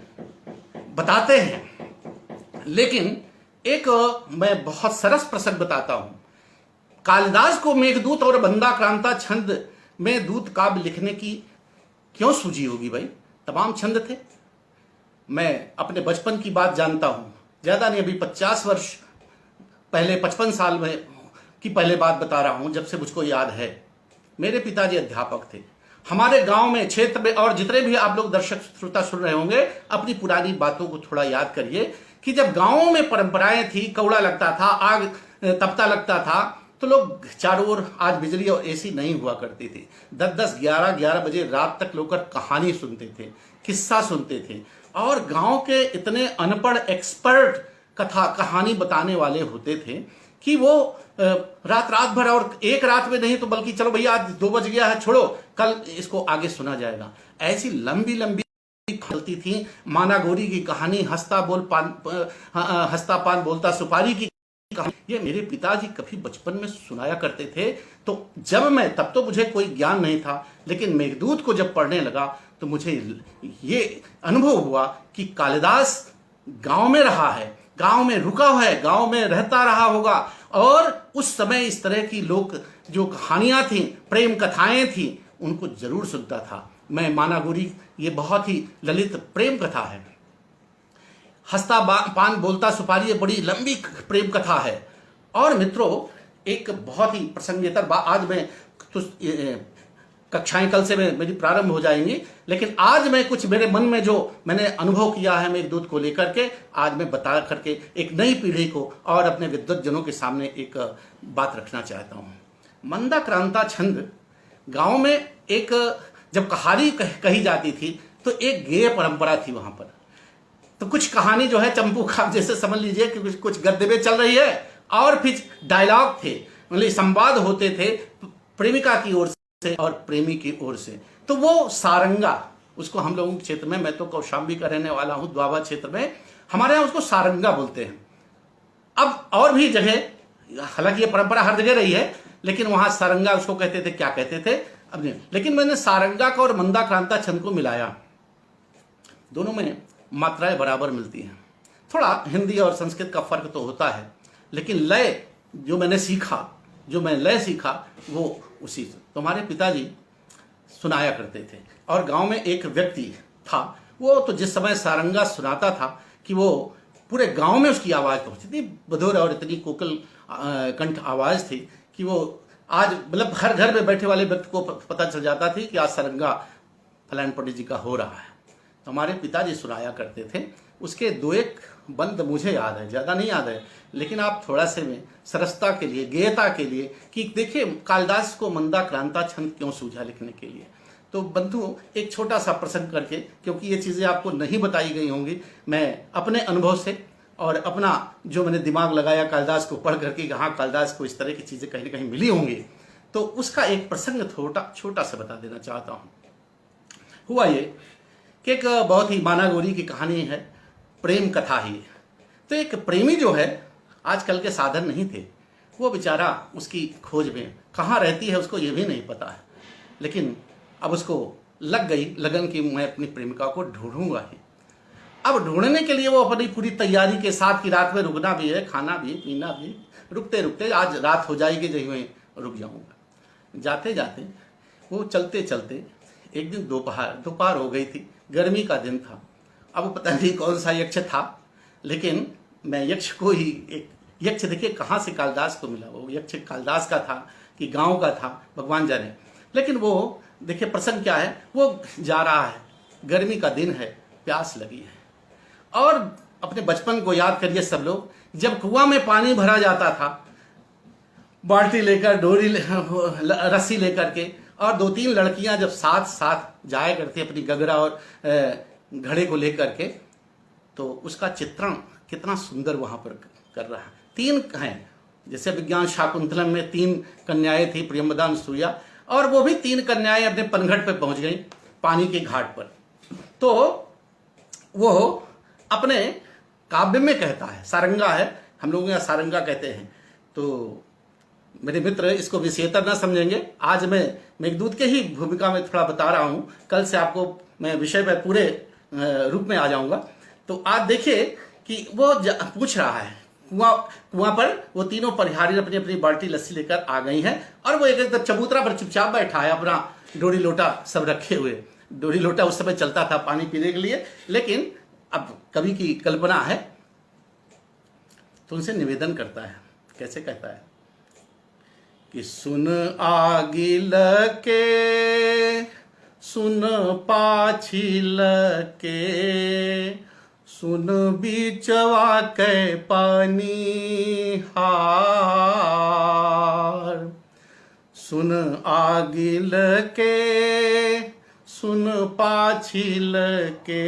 बताते हैं, लेकिन एक मैं बहुत सरस प्रसंग बताता हूं। कालिदास को मेघदूत और बंदाक्रांता छंद में दूत काव्य लिखने की क्यों सूझी होगी भाई, तमाम छंद थे। मैं अपने बचपन की बात जानता हूं, ज्यादा नहीं, अभी 50 वर्ष पहले, 55 साल में की पहले बात बता रहा हूं, जब से मुझको याद है। मेरे पिताजी अध्यापक थे हमारे गांव में, क्षेत्र में, और जितने भी आप लोग दर्शक श्रोता सुन रहे होंगे अपनी पुरानी बातों को थोड़ा याद करिए कि जब गांवों में परंपराएं थी, कौड़ा लगता था, आग तपता लगता था, तो लोग चारों ओर, आज बिजली और एसी नहीं हुआ करती थी, 10-10, 11-11 बजे रात तक लोग कहानी सुनते थे, किस्सा सुनते थे, और गांव के इतने अनपढ़ एक्सपर्ट कहानी बताने वाले होते थे कि वो रात भर, और एक रात में नहीं तो बल्कि चलो भैया आज 2 बज गया है, छोड़ो कल इसको आगे सुना जाएगा। ऐसी लंबी लंबी फैलती थी। माना गोरी की कहानी, हंसता पान बोलता सुपारी की कहानी, ये मेरे पिताजी कभी बचपन में सुनाया करते थे। तो जब मैं, तब तो मुझे कोई ज्ञान नहीं था, लेकिन मेघदूत को जब पढ़ने लगा तो मुझे ये अनुभव हुआ कि कालिदास गांव में रहा है, गांव में रुका है, गांव में रहता रहा होगा, और उस समय इस तरह की लोग जो कहानियां थी, प्रेम कथाएं थी, उनको जरूर सुनता था। मैं माना गोरी, ये बहुत ही ललित प्रेम कथा है। हंसता पान बोलता सुपारी, ये बड़ी लंबी प्रेम कथा है। और मित्रों, एक बहुत ही प्रसंगेतर बात, आज मैं तो कक्षाएं कल से मेरी प्रारंभ हो जाएंगी, लेकिन आज मैं कुछ मेरे मन में जो मैंने अनुभव किया है मेघदूत को लेकर के, आज मैं बता करके एक नई पीढ़ी को और अपने विद्वज्जनों के सामने एक बात रखना चाहता हूँ। मंदाक्रांता छंद गांव में एक, जब कहानी कही जाती थी तो एक गेय परंपरा थी वहां पर। तो कुछ कहानी जो है चंपू खाप जैसे समझ लीजिए कि कुछ गद्य में चल रही है, और फिर डायलॉग थे, मतलब संवाद होते थे प्रेमिका की ओर से और प्रेमी की ओर से। तो वो सारंगा, उसको हम लोगों के क्षेत्र में, मैं तो कौशाम्बी का रहने वाला हूं, द्वाबा क्षेत्र में, हमारे यहाँ उसको सारंगा बोलते हैं। अब और भी जगह, हालांकि ये परंपरा हर जगह रही है, लेकिन वहां सारंगा उसको कहते थे, क्या कहते थे अब नहीं। लेकिन मैंने सारंगा का और मंदाक्रांता छंद को मिलाया, दोनों में मात्राएं बराबर मिलती हैं। थोड़ा हिंदी और संस्कृत का फर्क तो होता है, लेकिन लय जो मैंने सीखा, जो मैं लय सीखा वो उसी से। तो हमारे पिताजी सुनाया करते थे, और गांव में एक व्यक्ति था, वो तो जिस समय सारंगा सुनाता था कि वो पूरे गांव में उसकी आवाज़ पहुंचती थी, मधुर और इतनी कोकिल कंठ आवाज़ थी कि वो आज मतलब हर घर में बैठे वाले व्यक्ति को पता चल जाता थी कि आज सारंगा फलान पंडित जी का हो रहा है। तो हमारे पिताजी सुनाया करते थे। उसके दो एक बंद मुझे याद है, ज़्यादा नहीं याद है, लेकिन आप थोड़ा से में सरसता के लिए, गेयता के लिए, कि देखिए कालिदास को मंदाक्रांता छंद क्यों सूझा लिखने के लिए। तो बंधु एक छोटा सा प्रसंग करके, क्योंकि ये चीज़ें आपको नहीं बताई गई होंगी, मैं अपने अनुभव से और अपना जो मैंने दिमाग लगाया कालिदास को पढ़ करके, हाँ कालिदास को इस तरह की चीज़ें कहीं ना कहीं मिली होंगी, तो उसका एक प्रसंग छोटा सा बता देना चाहता हूँ। हुआ ये कि एक बहुत ही माना गौरी की कहानी है, प्रेम कथा ही। तो एक प्रेमी जो है, आजकल के साधन नहीं थे, वो बेचारा उसकी खोज में कहाँ रहती है उसको ये भी नहीं पता है, लेकिन अब उसको लग गई लगन कि मैं अपनी प्रेमिका को ढूंढूंगा ही। अब ढूंढने के लिए वो अपनी पूरी तैयारी के साथ, की रात में रुकना भी है, खाना भी, पीना भी, रुकते रुकते आज रात हो जाएगी जब मैं रुक जाऊंगा। जाते जाते वो चलते चलते एक दिन दोपहर हो गई थी, गर्मी का दिन था। अब पता नहीं कौन सा यक्ष था, लेकिन मैं यक्ष को ही, एक यक्ष देखिए कहाँ से कालिदास को मिला, वो यक्ष कालिदास का था कि गांव का था, भगवान जाने। लेकिन वो देखिए प्रसंग क्या है, वो जा रहा है, गर्मी का दिन है, प्यास लगी है, और अपने बचपन को याद करिए सब लोग, जब कुआं में पानी भरा जाता था, बाल्टी लेकर, रस्सी लेकर के, और दो तीन लड़कियां जब साथ साथ जाया करती अपनी गगरा और घड़े को लेकर के, तो उसका चित्रण कितना सुंदर वहां पर कर रहा है। तीन हैं, जैसे विज्ञान शाकुंतलम में तीन कन्याएं थी, प्रियंवदा, अनसुईया, और वो भी तीन कन्याएं अपने पनघट पे पहुंच गई, पानी के घाट पर। तो वो अपने काव्य में कहता है, सारंगा है, हम लोग यहाँ सारंगा कहते हैं। तो मेरे मित्र इसको विषयतर ना समझेंगे, आज मैं मेघदूत के ही भूमिका में थोड़ा बता रहा हूँ, कल से आपको मैं विषय पर पूरे रूप में आ जाऊंगा। तो आज देखिए कि वो पूछ रहा है, कुआं पर वो तीनों परिहारी अपनी अपनी बाल्टी लस्सी लेकर आ गई हैं, और वो एक चबूतरा पर चुपचाप बैठा है, अपना डोरी लोटा सब रखे हुए। डोरी लोटा उस समय चलता था पानी पीने के लिए, लेकिन अब कवि की कल्पना है तो उनसे निवेदन करता है। कैसे कहता है कि सुन आगिल के, सुन पाछिल के, सुन बीचवा के पानी हार। सुन आगिल के, सुन पाछिल के,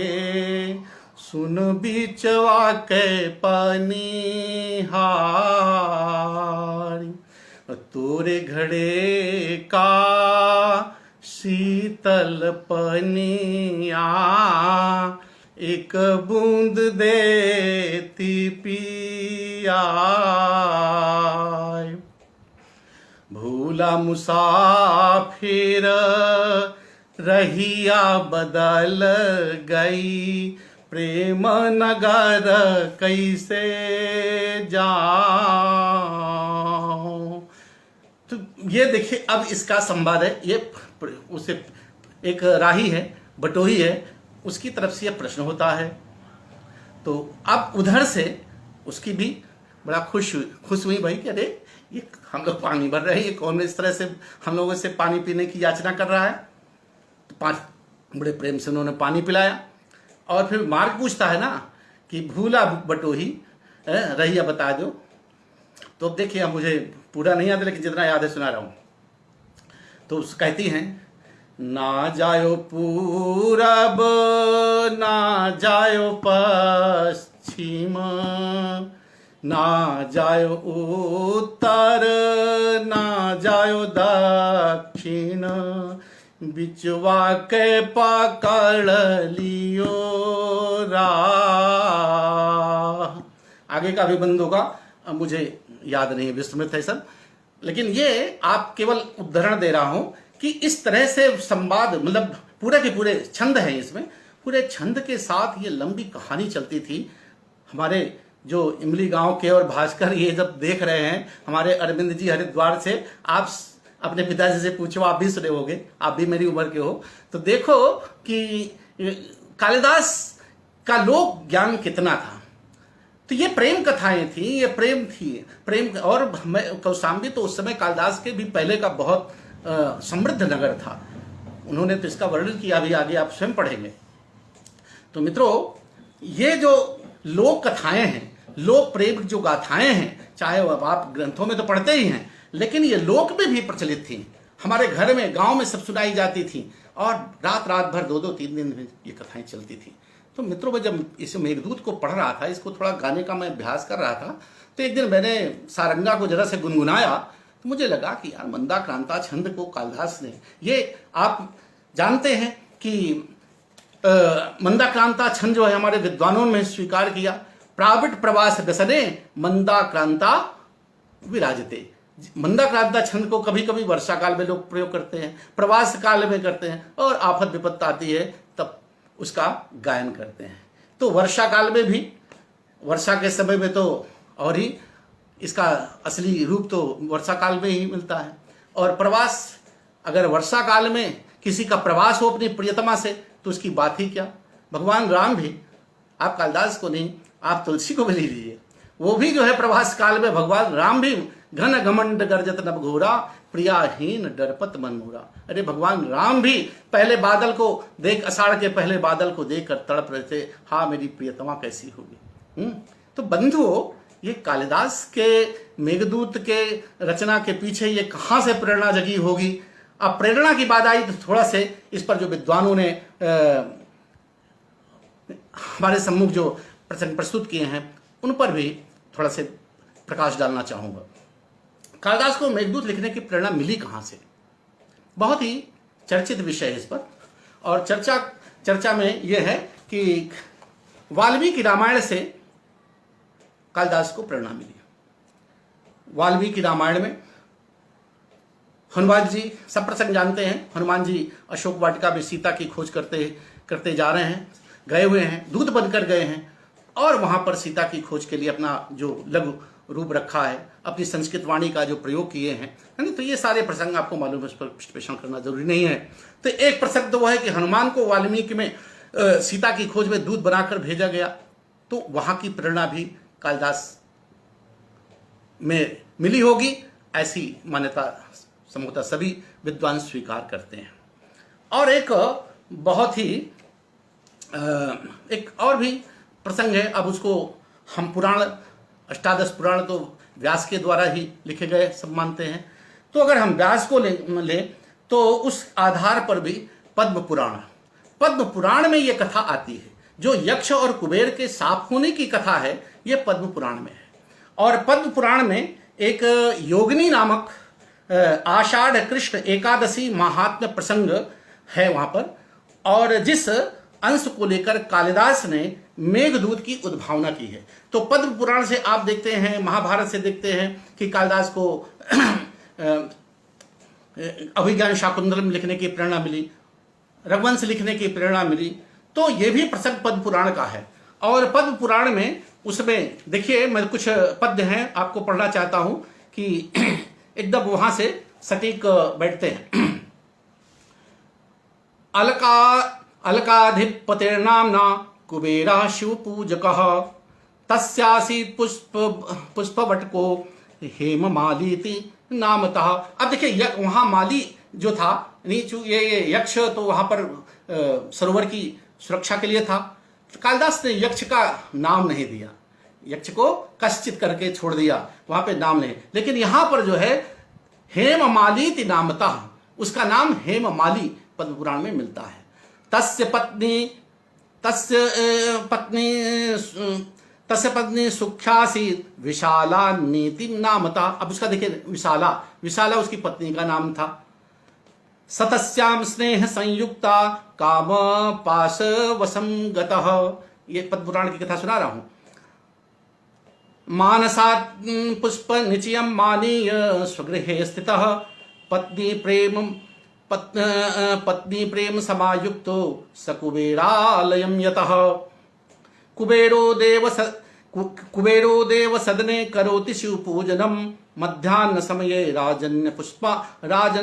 सुन बीचवा के पानी हार। तोरे घड़े का शीतल पनिया, एक बूंद देती पिया। भूला मुसाफिर रहिया बदल गई, प्रेम नगर कैसे जाऊं। तो ये देखिए अब इसका संवाद है, ये उसे एक राही है, बटोही है, उसकी तरफ से यह प्रश्न होता है। तो अब उधर से उसकी भी बड़ा खुश हुई भाई कि अरे ये हम लोग पानी भर रहे हैं, ये कौन इस तरह से हम लोगों से पानी पीने की याचना कर रहा है। तो बड़े प्रेम से उन्होंने पानी पिलाया, और फिर मार्ग पूछता है ना कि भूला बटोही रहिया बता दो। तो अब देखिए, अब मुझे पूरा नहीं याद है, लेकिन जितना याद है सुना रहा हूँ। तो कहती हैं, ना जायो पूरब ना जायो पश्चिम, ना जायो उत्तर ना जायो दक्षिण, बिचवा के पकड़ लियो राह। आगे का भी बंद होगा, मुझे याद नहीं है, विस्मृत है सब, लेकिन ये आप केवल उदाहरण दे रहा हूं कि इस तरह से संवाद, मतलब पूरे के पूरे छंद हैं इसमें, पूरे छंद के साथ ये लंबी कहानी चलती थी। हमारे जो इमली गांव के और भास्कर ये जब देख रहे हैं, हमारे अरविंद जी हरिद्वार से, आप अपने पिताजी से पूछो, आप भी सुने होंगे, आप भी मेरी उम्र के हो, तो देखो कि कालिदास का लोक ज्ञान कितना था। तो ये प्रेम कथाएं थी, ये प्रेम थी, प्रेम। और कौशाम्बी तो उस समय कालिदास के भी पहले का बहुत समृद्ध नगर था। उन्होंने तो इसका वर्णन किया, अभी आगे आप स्वयं पढ़ेंगे। तो मित्रों, ये जो लोक कथाएं हैं, लोक प्रेम जो गाथाएं हैं, चाहे आप ग्रंथों में तो पढ़ते ही हैं, लेकिन ये लोक में भी प्रचलित थी। हमारे घर में, गांव में सब सुनाई जाती थी, और रात रात भर 2-2 3 दिन ये कथाएं चलती थी। तो मित्रों, मैं जब इस मेघदूत को पढ़ रहा था, इसको थोड़ा गाने का मैं अभ्यास कर रहा था, तो एक दिन मैंने सारंगा को जरा से गुनगुनाया, तो मुझे लगा कि यार मंदाक्रांता छंद को कालिदास ने, ये आप जानते हैं कि मंदाक्रांता छंद जो है हमारे विद्वानों में स्वीकार किया। प्राविट प्रवास व्यसने मंदाक्रांता विराजते। मंदाक्रांता छंद को कभी कभी वर्षा काल में लोग प्रयोग करते हैं, प्रवास काल में करते हैं, और आफत विपत्त आती है तब उसका गायन करते हैं। तो वर्षा काल में भी, वर्षा के समय में तो और ही इसका असली रूप तो वर्षा काल में ही मिलता है। और प्रवास, अगर वर्षा काल में किसी का प्रवास हो अपनी प्रियतमा से, तो उसकी बात ही क्या। भगवान राम भी, आप कालिदास को नहीं, आप तुलसी को भी ले लीजिए, वो भी जो है प्रवास काल में भगवान राम भी घन घमंड गर्जत नभ घोरा, प्रियाहीन डरपत मन मोरा। अरे भगवान राम भी पहले बादल को देख, आषाढ़ के पहले बादल को देखकर तड़प रहे थे, हाँ मेरी प्रियतमा कैसी होगी। तो बंधुओं, ये कालिदास के मेघदूत के रचना के पीछे ये कहाँ से प्रेरणा जगी होगी। अब प्रेरणा की बात आई तो थोड़ा से इस पर जो विद्वानों ने हमारे सम्मुख जो प्रसंग प्रस्तुत किए हैं, उन पर भी थोड़ा से प्रकाश डालना चाहूंगा। कालिदास को मेघदूत लिखने की प्रेरणा मिली कहाँ से? बहुत ही चर्चित विषय है इस पर, और चर्चा में यह है कि वाल्मीकि रामायण से कालिदास को प्रेरणा मिली। वाल्मीकि रामायण में हनुमान जी, सब प्रसंग जानते हैं, हनुमान जी अशोक वाटिका में सीता की खोज करते जा रहे हैं, गए हुए हैं, दूत बनकर गए हैं, और वहां पर सीता की खोज के लिए अपना जो लघु रूप रखा है, अपनी संस्कृत वाणी का जो प्रयोग किए हैं, है ना। तो ये सारे प्रसंग आपको मालूम है, उस पर विश्लेषण करना जरूरी नहीं है। तो एक प्रसंग तो वो है कि हनुमान को वाल्मीकि में सीता की खोज में दूत बनाकर भेजा गया, तो वहां की प्रेरणा भी कालिदास में मिली होगी, ऐसी मान्यता संभवतः सभी विद्वान स्वीकार करते हैं। और एक बहुत ही एक और भी प्रसंग है, अब उसको हम पुराण, अष्टादश पुराण तो व्यास के द्वारा ही लिखे गए सब मानते हैं। तो अगर हम व्यास को ले तो उस आधार पर भी पद्म पुराण में ये कथा आती है। जो यक्ष और कुबेर के साफ होने की कथा है, ये पद्म पुराण में है। और पद्म पुराण में एक योगिनी नामक आषाढ़ कृष्ण एकादशी महात्म्य प्रसंग है वहां पर, और जिस अंश को लेकर कालिदास ने मेघदूत की उद्भावना की है। तो पद्म पुराण से आप देखते हैं, महाभारत से देखते हैं कि कालिदास को अभिज्ञान शाकुंतलम लिखने की प्रेरणा मिली, रघुवंश लिखने की प्रेरणा मिली। तो ये भी प्रसंग पद्म पुराण का है। और पद्म पुराण में उसमें देखिए, मैं कुछ पद्य हैं आपको पढ़ना चाहता हूं कि एकदम वहां से सटीक बैठते हैं। अलकाधिपतिर्नाम्ना कुबेरा शिवपूजकः, तस्यासीत् पुष्पवटको हेममालीति नामतः। अब देखिए, वहां माली जो था, ये यक्ष तो वहां पर सरोवर की सुरक्षा के लिए था। कालिदास ने यक्ष का नाम नहीं दिया, यक्ष को कश्चित करके छोड़ दिया, वहां पे नाम नहीं। लेकिन यहां पर जो है हेममालीति नामतः, उसका नाम हेममाली पद्म पुराण में मिलता है। तस्य पत्नी तस्य पत्नी सुख्यासीत विशाला नीति नामता। अब उसका देखिए विशाला, विशाला उसकी पत्नी का नाम था। सतस्याम स्नेह संयुक्ता काम पाश वसम गतः। ये पद्म पुराण की कथा सुना रहा हूं। मानसात् पुष्प निचयम मानीय स्वगृहे स्थितः पत्नी प्रेम समायुक्तो सकुबेरालयम यतः। कुबेरो देव सदने करोति शिव पूजनम मध्याह्न समये राजन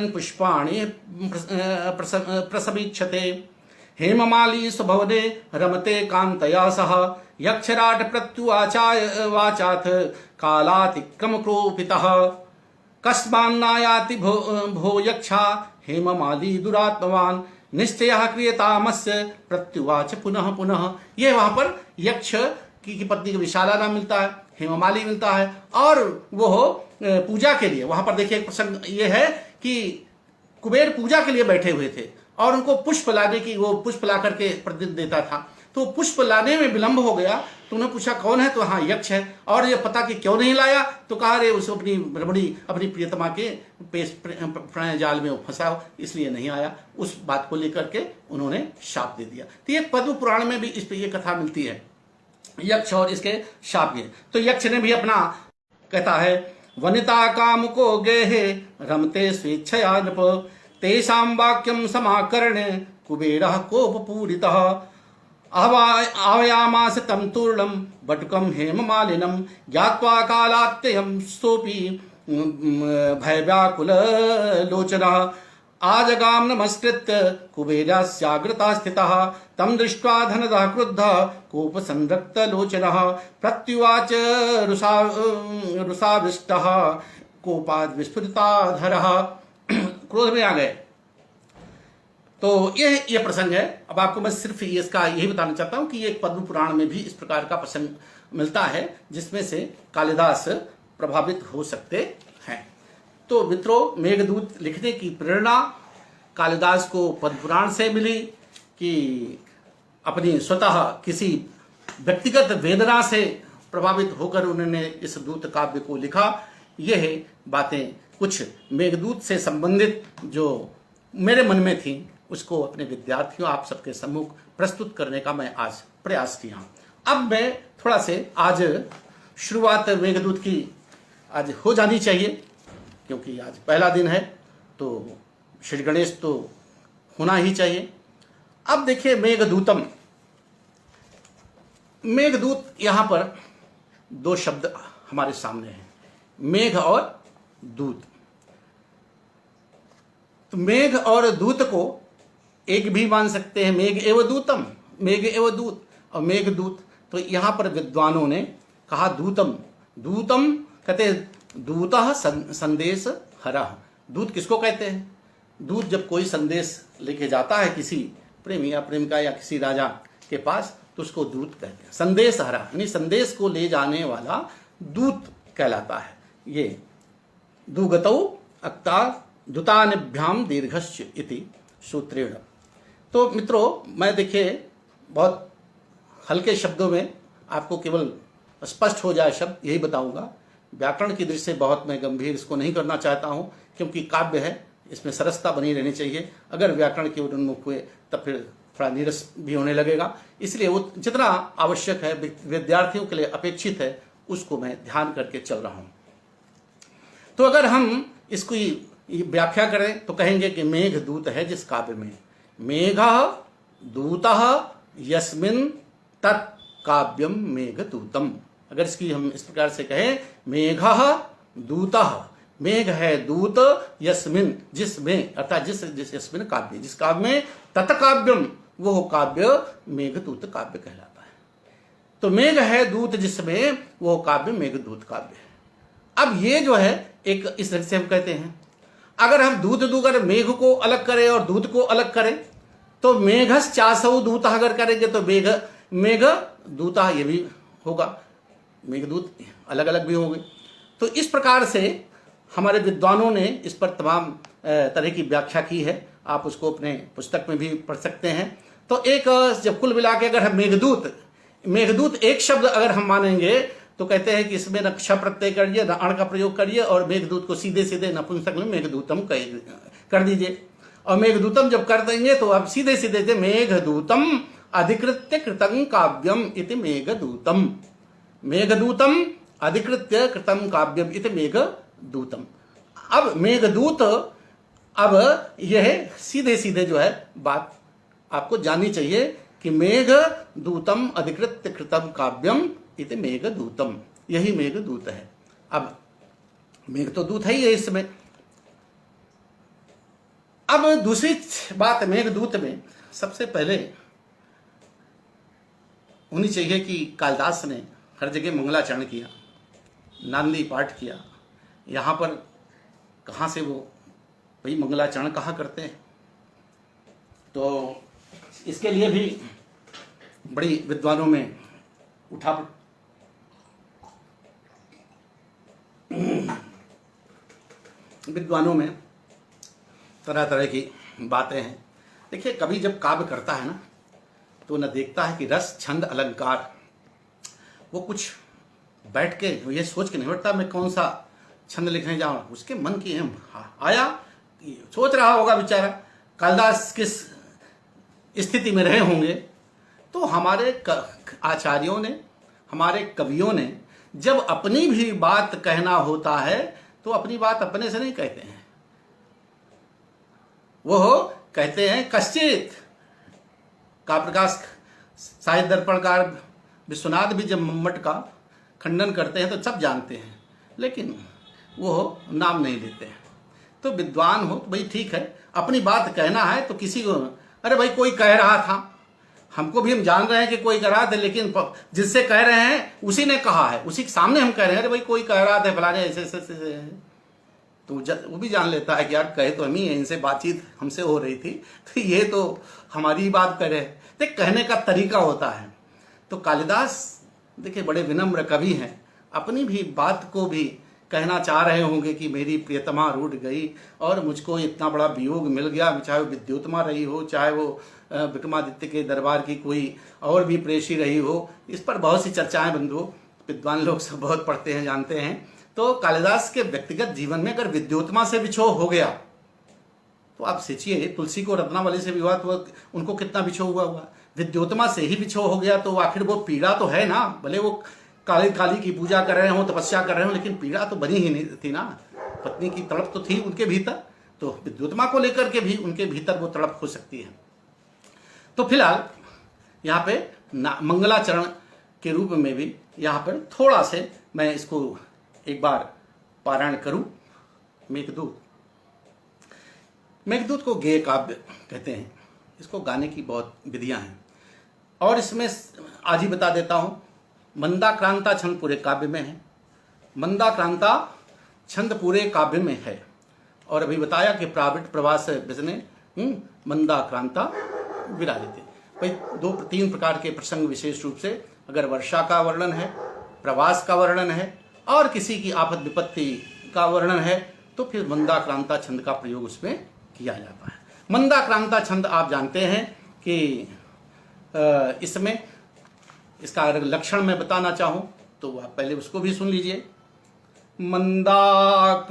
पुष्पाणि प्रसमीक्षते। हेममाली स्वभवने रमते कांतया सह यक्षराट प्रत्युवाचाथ कालातिक्रम क्रोपितः। कस्मान्नायाति भो यक्षा हेममाली दुरात्मवान निश्चयः क्रियतामस्य प्रत्युवाच पुनः पुनः। ये वहां पर यक्ष की पत्नी को विशाला नाम मिलता है, हेममाली मिलता है, और वो पूजा के लिए वहां पर देखिए एक प्रसंग ये है कि कुबेर पूजा के लिए बैठे हुए थे और उनको पुष्प लाने की, वो पुष्प ला करके प्रतिदिन देता था, तो पुष्प लाने में विलंब हो गया। तो उन्होंने पूछा कौन है, तो हाँ यक्ष है। और ये पता कि क्यों नहीं लाया, तो कहा रे उसको अपनी रमणी अपनी प्रियतमा के प्रणय जाल में फंसा इसलिए नहीं आया। उस बात को लेकर के उन्होंने शाप दे दिया। तो ये पद्म पुराण में भी इस पर ये कथा मिलती है, यक्ष और इसके शाप के। तो यक्ष ने भी अपना कहता है वनिता काम को गेहे रमते स्वेच्छया नृप तेषां वाक्यं समाकर्ण्य कुबेरः कोपपूरितः आह्वयामास तं तूर्णं बटुकं हेममालिनं ज्ञात्वा कालात्ययं सोऽपि भयव्याकुललोचनः आजगाम नमस्कृत्य कुबेरस्याग्रता स्थितः तं दृष्ट्वा धनदः क्रुद्धः कोपसंरक्तलोचनः प्रत्युवाच रुषाविष्टः कोपाद् विस्फुरिताधरः। क्रोध में आ गए। तो ये प्रसंग है। अब आपको मैं सिर्फ इसका यही बताना चाहता हूं कि ये पद्म पुराण में भी इस प्रकार का प्रसंग मिलता है जिसमें से कालिदास प्रभावित हो सकते हैं। तो मित्रों, मेघदूत लिखने की प्रेरणा कालिदास को पद्म पुराण से मिली कि अपनी स्वतः किसी व्यक्तिगत वेदना से प्रभावित होकर उन्होंने इस दूत काव्य को लिखा। यह बातें कुछ मेघदूत से संबंधित जो मेरे मन में थी उसको अपने विद्यार्थियों आप सबके सम्मुख प्रस्तुत करने का मैं आज प्रयास किया। अब मैं थोड़ा से आज शुरुआत मेघदूत की आज हो जानी चाहिए क्योंकि आज पहला दिन है, तो श्री गणेश तो होना ही चाहिए। अब देखिए मेघदूतम, मेघदूत यहां पर दो शब्द हमारे सामने हैं, मेघ और दूत। तो मेघ और दूत को एक भी मान सकते हैं, मेघ एवं दूतम, मेघ एवं दूत और मेघदूत। तो यहां पर विद्वानों ने कहा दूतम, दूतम कहते दूतः संदेश हरः। दूत किसको कहते हैं? दूत जब कोई संदेश लेके जाता है किसी प्रेमी या प्रेमिका या किसी राजा के पास तो उसको दूत कहते हैं। संदेश हरा यानी संदेश को ले जाने वाला दूत कहलाता है। ये दुगतौ अक्ता दुतानिभ्याम दीर्घश्च इति सूत्रेण। तो मित्रों, मैं देखिए बहुत हल्के शब्दों में आपको केवल स्पष्ट हो जाए शब्द यही बताऊंगा। व्याकरण की दृष्टि से बहुत मैं गंभीर इसको नहीं करना चाहता हूं क्योंकि काव्य है, इसमें सरसता बनी रहनी चाहिए। अगर व्याकरण के उन्मुख हुए तब फिर थोड़ा नीरस भी होने लगेगा। इसलिए वो जितना आवश्यक है विद्यार्थियों के लिए अपेक्षित है उसको मैं ध्यान करके चल रहा हूं। तो अगर हम इसको व्याख्या करें तो कहेंगे कि मेघ दूत है जिस काव्य में मेघः दूतः यस्मिन् तत् काव्यम मेघदूतम। अगर इसकी हम इस प्रकार से कहें मेघः दूतः, मेघ है दूत यस्मिन् जिसमें, अर्थात जिस यस्मिन् काव्य, जिस काव्य में तत्काव्यम वो काव्य मेघदूत काव्य कहलाता है। तो मेघ है दूत जिसमें वो काव्य मेघदूत काव्य है। अब ये जो है एक इस तरह से हम कहते हैं। अगर हम दूत दूकर मेघ को अलग करें और दूत को अलग करें तो मेघस चासौ दूत अगर करेंगे तो मेघ दूता ये भी होगा, मेघदूत अलग अलग भी होंगे। तो इस प्रकार से हमारे विद्वानों ने इस पर तमाम तरह की व्याख्या की है, आप उसको अपने पुस्तक में भी पढ़ सकते हैं। तो एक जब कुल मिला के अगर हम मेघदूत मेघदूत एक शब्द अगर हम मानेंगे तो कहते हैं कि इसमें न क्ष प्रत्यय करिए, न अण का प्रयोग करिए, और मेघदूत को सीधे सीधे नपुंसक में मेघदूतम कर दीजिए। और मेघदूतम जब कर देंगे तो अब सीधे सीधे से मेघदूतम अधिकृत्य कृतं काव्यम इति मेघदूतम, मेघदूतम अधिकृत्य कृतं काव्यम इति मेघदूतम। अब मेघदूत, अब यह सीधे सीधे जो है बात आपको जाननी चाहिए कि मेघदूतम अधिकृत्य कृतं काव्यम इति मेघदूतम, यही मेघदूत है। अब मेघ तो दूत है ही है इसमें। अब दूसरी बात मेघदूत में सबसे पहले होनी चाहिए कि कालिदास ने हर जगह मंगलाचरण किया, नांदी पाठ किया। यहाँ पर कहाँ से वो भाई मंगलाचरण कहाँ करते हैं? तो इसके लिए भी बड़ी विद्वानों में उठा विद्वानों में तरह तरह की बातें हैं। देखिए, कभी जब काव्य करता है ना तो न देखता है कि रस छंद अलंकार, वो कुछ बैठ के ये सोच के नहीं बैठता मैं कौन सा छंद लिखने जाऊँ। उसके मन की आया, सोच रहा होगा बेचारा। कालिदास किस स्थिति में रहे होंगे। तो हमारे आचार्यों ने, हमारे कवियों ने जब अपनी भी बात कहना होता है तो अपनी बात अपने से नहीं कहते हैं, वो कहते हैं कश्चित। काव्यप्रकाश साहित्य दर्पणकार विश्वनाथ भी जब मम्मट का खंडन करते हैं तो सब जानते हैं, लेकिन वो नाम नहीं लेते हैं। तो विद्वान हो तो भाई ठीक है, अपनी बात कहना है तो किसी को, अरे भाई कोई कह रहा था, हमको भी हम जान रहे हैं कि कोई कह रहा था, लेकिन जिससे कह रहे हैं उसी ने कहा है, उसी के सामने हम कह रहे हैं अरे भाई कोई कह रहा था फलाने ऐसे ऐसे, तो वो भी जान लेता है कि यार कहे तो हम ही हैं, इनसे बातचीत हमसे हो रही थी तो ये तो हमारी बात कह रहे हैं। तो कहने का तरीका होता है। तो कालिदास देखिए बड़े विनम्र कवि हैं, अपनी भी बात को भी कहना चाह रहे होंगे कि मेरी प्रियतमा रूठ गई और मुझको इतना बड़ा वियोग मिल गया, चाहे वो विद्युतमा रही हो, चाहे वो विक्रमादित्य के दरबार की कोई और भी प्रेषी रही हो। इस पर बहुत सी चर्चाएं बंधुओं, विद्वान लोग सब बहुत पढ़ते हैं, जानते हैं। तो कालिदास के व्यक्तिगत जीवन में अगर विद्युतमा से विछोह हो गया तो आप सोचिए, तुलसी को रत्नावली से भी हुआ तो उनको कितना विछोह हुआ होगा। विद्युतमा से ही विछोह हो गया तो आखिर वो पीड़ा तो है ना। भले वो काली काली की पूजा कर रहे हो, तपस्या कर रहे हो, लेकिन पीड़ा तो बनी ही नहीं थी ना। पत्नी की तड़प तो थी उनके भीतर, तो विद्युतमा को लेकर के भी उनके भीतर वो तड़प हो सकती है। तो फिलहाल यहाँ पे मंगलाचरण के रूप में भी यहाँ पर थोड़ा से मैं इसको एक बार पारायण करूं। मेघदूत, मेघदूत को गेय काव्य कहते हैं। इसको गाने की बहुत विधियां हैं और इसमें आज ही बता देता हूं, मंदाक्रांता छंद पूरे काव्य में है। मंदाक्रांता छंद पूरे काव्य में है और अभी बताया कि प्राविट प्रवास बिजने मंदाक्रांता विराजिते। भाई 2-3 प्रकार के प्रसंग विशेष रूप से, अगर वर्षा का वर्णन है, प्रवास का वर्णन है और किसी की आफत विपत्ति का वर्णन है तो फिर मंदाक्रांता छंद का प्रयोग उसमें किया जाता है। मंदाक्रांता छंद आप जानते हैं कि इसमें इसका अगर लक्षण मैं बताना चाहूं तो आप पहले उसको भी सुन लीजिए। मंदाक्रांता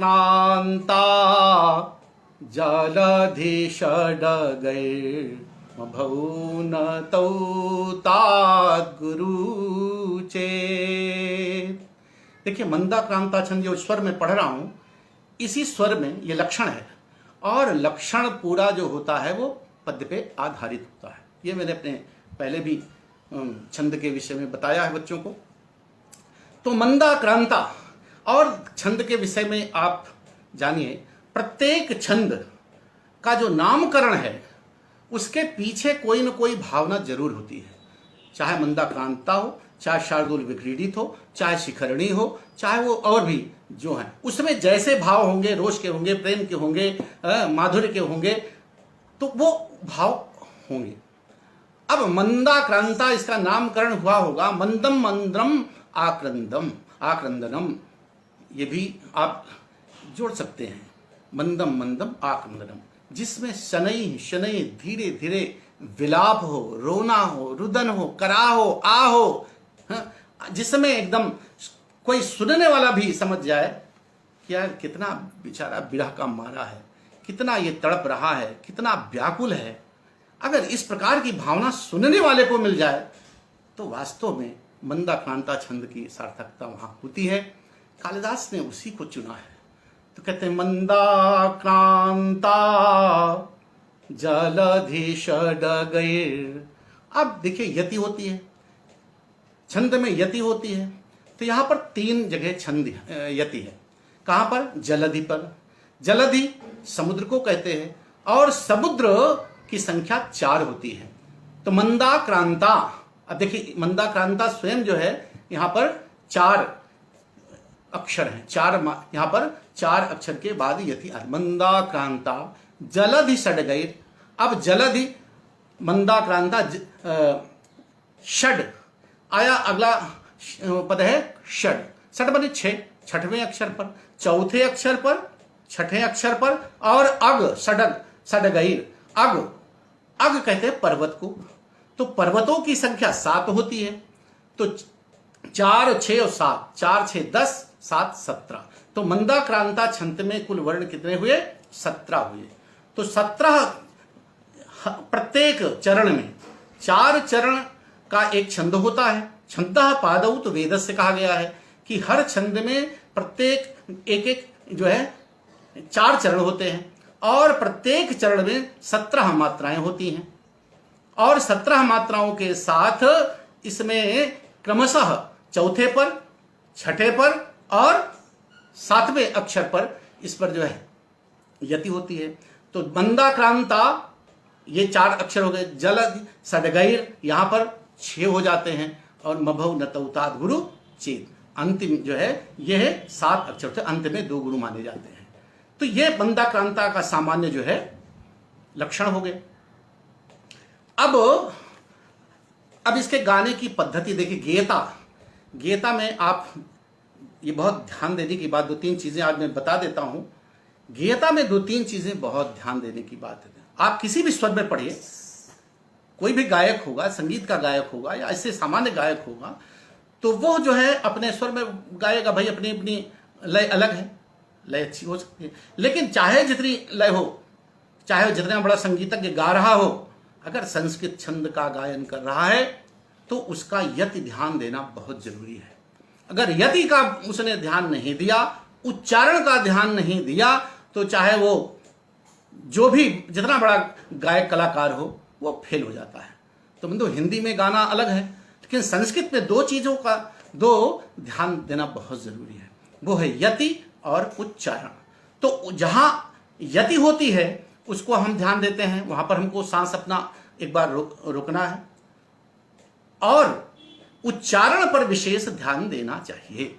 जलधि षड्गैर्मभौन तौ ताद्गुरु चेत्। देखिए, मंदाक्रांता छंद जो स्वर में पढ़ रहा हूं, इसी स्वर में ये लक्षण है और लक्षण पूरा जो होता है वो पद्य पे आधारित होता है। ये मैंने अपने पहले भी छंद के विषय में बताया है बच्चों को। तो मंदाक्रांता और छंद के विषय में आप जानिए, प्रत्येक छंद का जो नामकरण है उसके पीछे कोई न कोई भावना जरूर होती है। चाहे मंदाक्रांता हो, चाहे शार्दूल विक्रीडित हो, चाहे शिखरणी हो, चाहे वो और भी जो हैं, उसमें जैसे भाव होंगे, रोष के होंगे, प्रेम के होंगे, माधुर्य के होंगे, तो वो भाव होंगे। अब मंदाक्रांता इसका नामकरण हुआ होगा मंदम मंद्रम आक्रंदम आक्रंदनम, ये भी आप जोड़ सकते हैं। मंदम मंदम आक्रंदनम, जिसमें शनई शनई धीरे धीरे विलाप हो, रोना हो, रुदन हो, करा हो, आ हो, हाँ? जिसमें एकदम कोई सुनने वाला भी समझ जाए कि यार कितना बेचारा विरह का मारा है, कितना ये तड़प रहा है, कितना व्याकुल है। अगर इस प्रकार की भावना सुनने वाले को मिल जाए तो वास्तव में मंदाक्रांता छंद की सार्थकता वहां होती है। कालिदास ने उसी को चुना है। तो कहते हैं मंदाक्रांता जलधि षडगैर। अब देखिए यति होती है, छंद में यति होती है, तो यहां पर 3 जगह छंद यति है। कहां पर? जलधि पर। जलधि समुद्र को कहते हैं और समुद्र की संख्या 4 होती है। तो मंदाक्रांता, अब देखिए मंदाक्रांता स्वयं जो है यहां पर 4 अक्षर हैं, यहां पर 4 अक्षर के बाद यति मंदाक्रांता जलधि षडगैर। अब जलधि मंदाक्रांता षड आया, अगला पद है षड। षड बने 6, छठवें अक्षर पर, चौथे अक्षर पर, छठे अक्षर पर, और अग षडग षडगैर। अग कहते हैं पर्वत को। तो पर्वतों की संख्या 7 होती है। तो 4, 6 और 7, 4, 6, 10, 7, 17। तो मंदाक्रांता छंद में कुल वर्ण कितने हुए? 17 हुए। तो 17 प्रत्येक चरण में 4 चरण का एक छंद होता है। छंदः पादौ तो वेद से कहा गया है कि हर छंद में प्रत्येक एक जो है 4 चरण होते हैं और प्रत्येक चरण में 17 मात्राएं होती हैं। और 17 मात्राओं के साथ इसमें क्रमशः चौथे पर, छठे पर और 7वें अक्षर पर इस पर जो है यति होती है। तो मंदाक्रांता ये 4 अक्षर हो गए। जलधि षडगैर यहां पर 6 हो जाते हैं और मभौ नतौताद गुरु चेत, अंतिम जो है यह 7 अक्षर थे, अंत में 2 गुरु माने जाते हैं। तो ये मंदाक्रांता का सामान्य जो है लक्षण हो गए। अब इसके गाने की पद्धति देखिए। गीता में आप ये बहुत ध्यान देने की बात, 2-3 चीजें आज मैं बता देता हूं। गीता में 2-3 चीजें बहुत ध्यान देने की बात है। आप किसी भी स्वर में पढ़िए, कोई भी गायक होगा, संगीत का गायक होगा या ऐसे सामान्य गायक होगा, तो वो जो है अपने स्वर में गाएगा। भाई अपनी अपनी लय अलग है, लय अच्छी हो सकती है, लेकिन चाहे जितनी लय हो, चाहे जितना बड़ा संगीतज्ञ गा रहा हो, अगर संस्कृत छंद का गायन कर रहा है तो उसका यति ध्यान देना बहुत जरूरी है। अगर यति का उसने ध्यान नहीं दिया, उच्चारण का ध्यान नहीं दिया, तो चाहे वो जो भी जितना बड़ा गायक कलाकार हो वो फेल हो जाता है। तो मतलब हिंदी में गाना अलग है, लेकिन संस्कृत में 2 चीजों का ध्यान देना बहुत जरूरी है, वो है यति और उच्चारण। तो जहां यति होती है उसको हम ध्यान देते हैं, वहां पर हमको सांस अपना एक बार रोकना है और उच्चारण पर विशेष ध्यान देना चाहिए।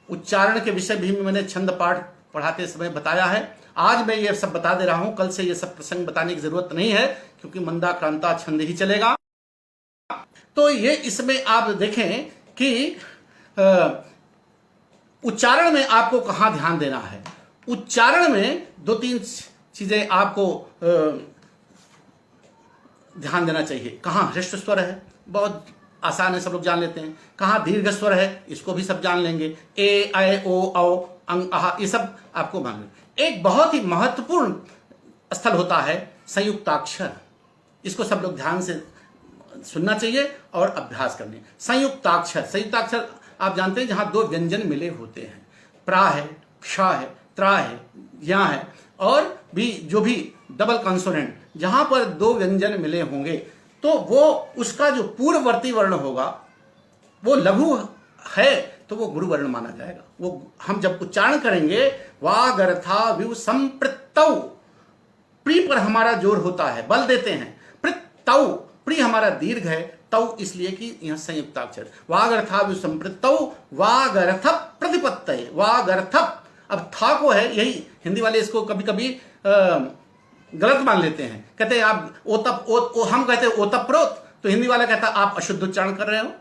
उच्चारण के विषय भी मैंने छंद पाठ पढ़ाते समय बताया है। आज मैं ये सब बता दे रहा हूं, कल से ये सब प्रसंग बताने की जरूरत नहीं है, क्योंकि मंदाक्रांता छंद ही चलेगा। तो ये इसमें आप देखें कि उच्चारण में आपको कहां ध्यान देना है। उच्चारण में 2-3 चीजें आपको ध्यान देना चाहिए। कहां ह्रस्व स्वर है, बहुत आसान है, सब लोग जान लेते हैं। कहां दीर्घ स्वर है, इसको भी सब जान लेंगे। ए, ऐ, ओ, औ, अंग, आह, ये सब आपको मान लेंगे। एक बहुत ही महत्वपूर्ण स्थल होता है संयुक्ताक्षर। इसको सब लोग ध्यान से सुनना चाहिए और अभ्यास करने। संयुक्ताक्षर आप जानते हैं जहां 2 व्यंजन मिले होते हैं, प्रा है, क्ष है, त्रा है, या है, और भी जो भी डबल कंसोनेंट, जहां पर 2 व्यंजन मिले होंगे तो वो उसका जो पूर्ववर्ती वर्ण होगा वो लघु है तो वो गुरु वर्ण माना जाएगा। वो हम जब उच्चारण करेंगे वागर्था विव संप्रतौ, प्री पर हमारा जोर होता है, बल देते हैं। प्रतौ, प्री हमारा दीर्घ है, तौ इसलिए कि यह संयुक्ताक्षर। वागर्था विव संप्रतौ वागर्थ प्रतिपत्तये, वागर्थ। अब था को है, यही हिंदी वाले इसको कभी कभी गलत मान लेते हैं, कहते हैं आप हम कहते हैं ओतप्रोत, तो हिंदी वाला कहता आप अशुद्ध उच्चारण कर रहे हो।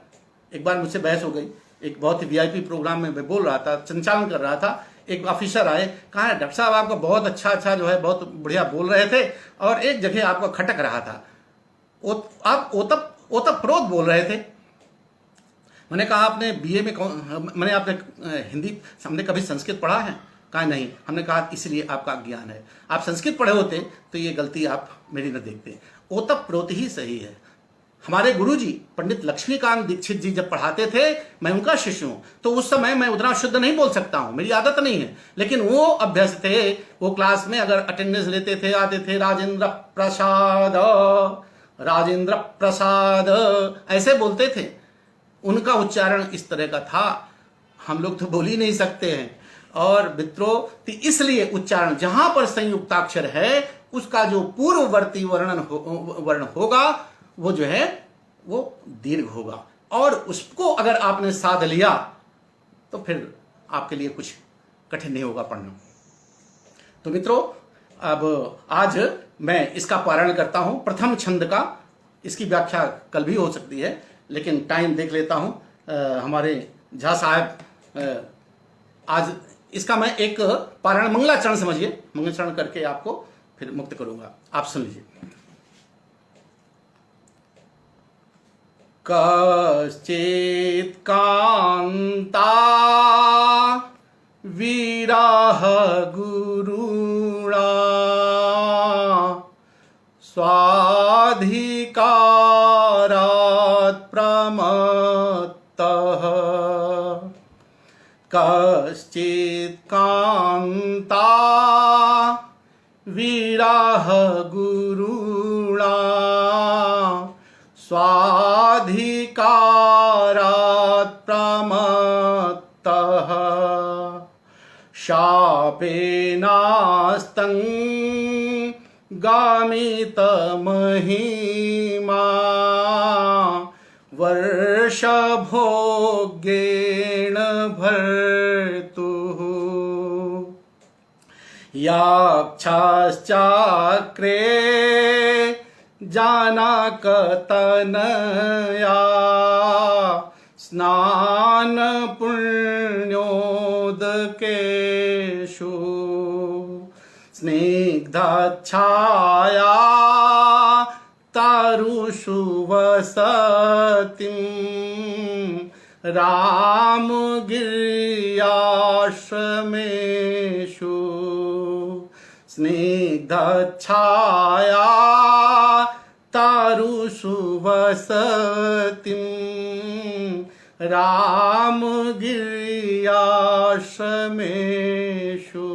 एक बार मुझसे बहस हो गई, एक बहुत ही वीआईपी प्रोग्राम में मैं बोल रहा था, संचालन कर रहा था। एक ऑफिसर आए, कहा डॉक्टर साहब आपका बहुत अच्छा जो है बहुत बढ़िया बोल रहे थे और एक जगह आपका खटक रहा था, आप ओतप्रोत बोल रहे थे। मैंने कहा आपने बीए में मैंने आपने हिंदी, हमने कभी संस्कृत पढ़ा है? कहा नहीं। हमने कहा इसलिए आपका ज्ञान है, आप संस्कृत पढ़े होते तो ये गलती आप मेरी न देखते। ओतप्रोत ही सही है। हमारे गुरुजी पंडित लक्ष्मीकांत दीक्षित जी जब पढ़ाते थे, मैं उनका शिष्य हूं, तो उस समय मैं उतना शुद्ध नहीं बोल सकता हूं, मेरी आदत नहीं है, लेकिन वो अभ्यास थे। वो क्लास में अगर अटेंडेंस लेते थे, आते थे राजेंद्र प्रसाद, राजेंद्र प्रसाद ऐसे बोलते थे। उनका उच्चारण इस तरह का था, हम लोग तो बोल ही नहीं सकते हैं। और मित्रों, तो इसलिए उच्चारण जहां पर संयुक्ताक्षर है उसका जो पूर्ववर्ती वर्ण होगा वो जो है वो दीर्घ होगा, और उसको अगर आपने साध लिया तो फिर आपके लिए कुछ कठिन नहीं होगा पढ़ना। तो मित्रों, अब आज मैं इसका पारण करता हूं प्रथम छंद का। इसकी व्याख्या कल भी हो सकती है, लेकिन टाइम देख लेता हूं। हमारे झा साहब आज इसका मैं एक पारण मंगलाचरण समझिए, मंगलाचरण करके आपको फिर मुक्त करूंगा। आप सुन लीजिए। कश्चित् कान्ता वीराः गुरुणा स्वाधिकारात् प्रमत्तः। कश्चित् कान्ता वीराः गुरुणा स्वाधिकारात् प्रमत्तः। शापेनास्तं गामितमहिमा वर्षभोग्येन भर्तुः। याक्षाश्चक्रे जानकतनया स्नानपुण्योदकेषु। स्निग्धच्छाया तारुषु वसतिं रामगिर्याश्रमेषु। स्निग्धच्छाया तारुषु वसतिं रामगिर्याश्रमेषु।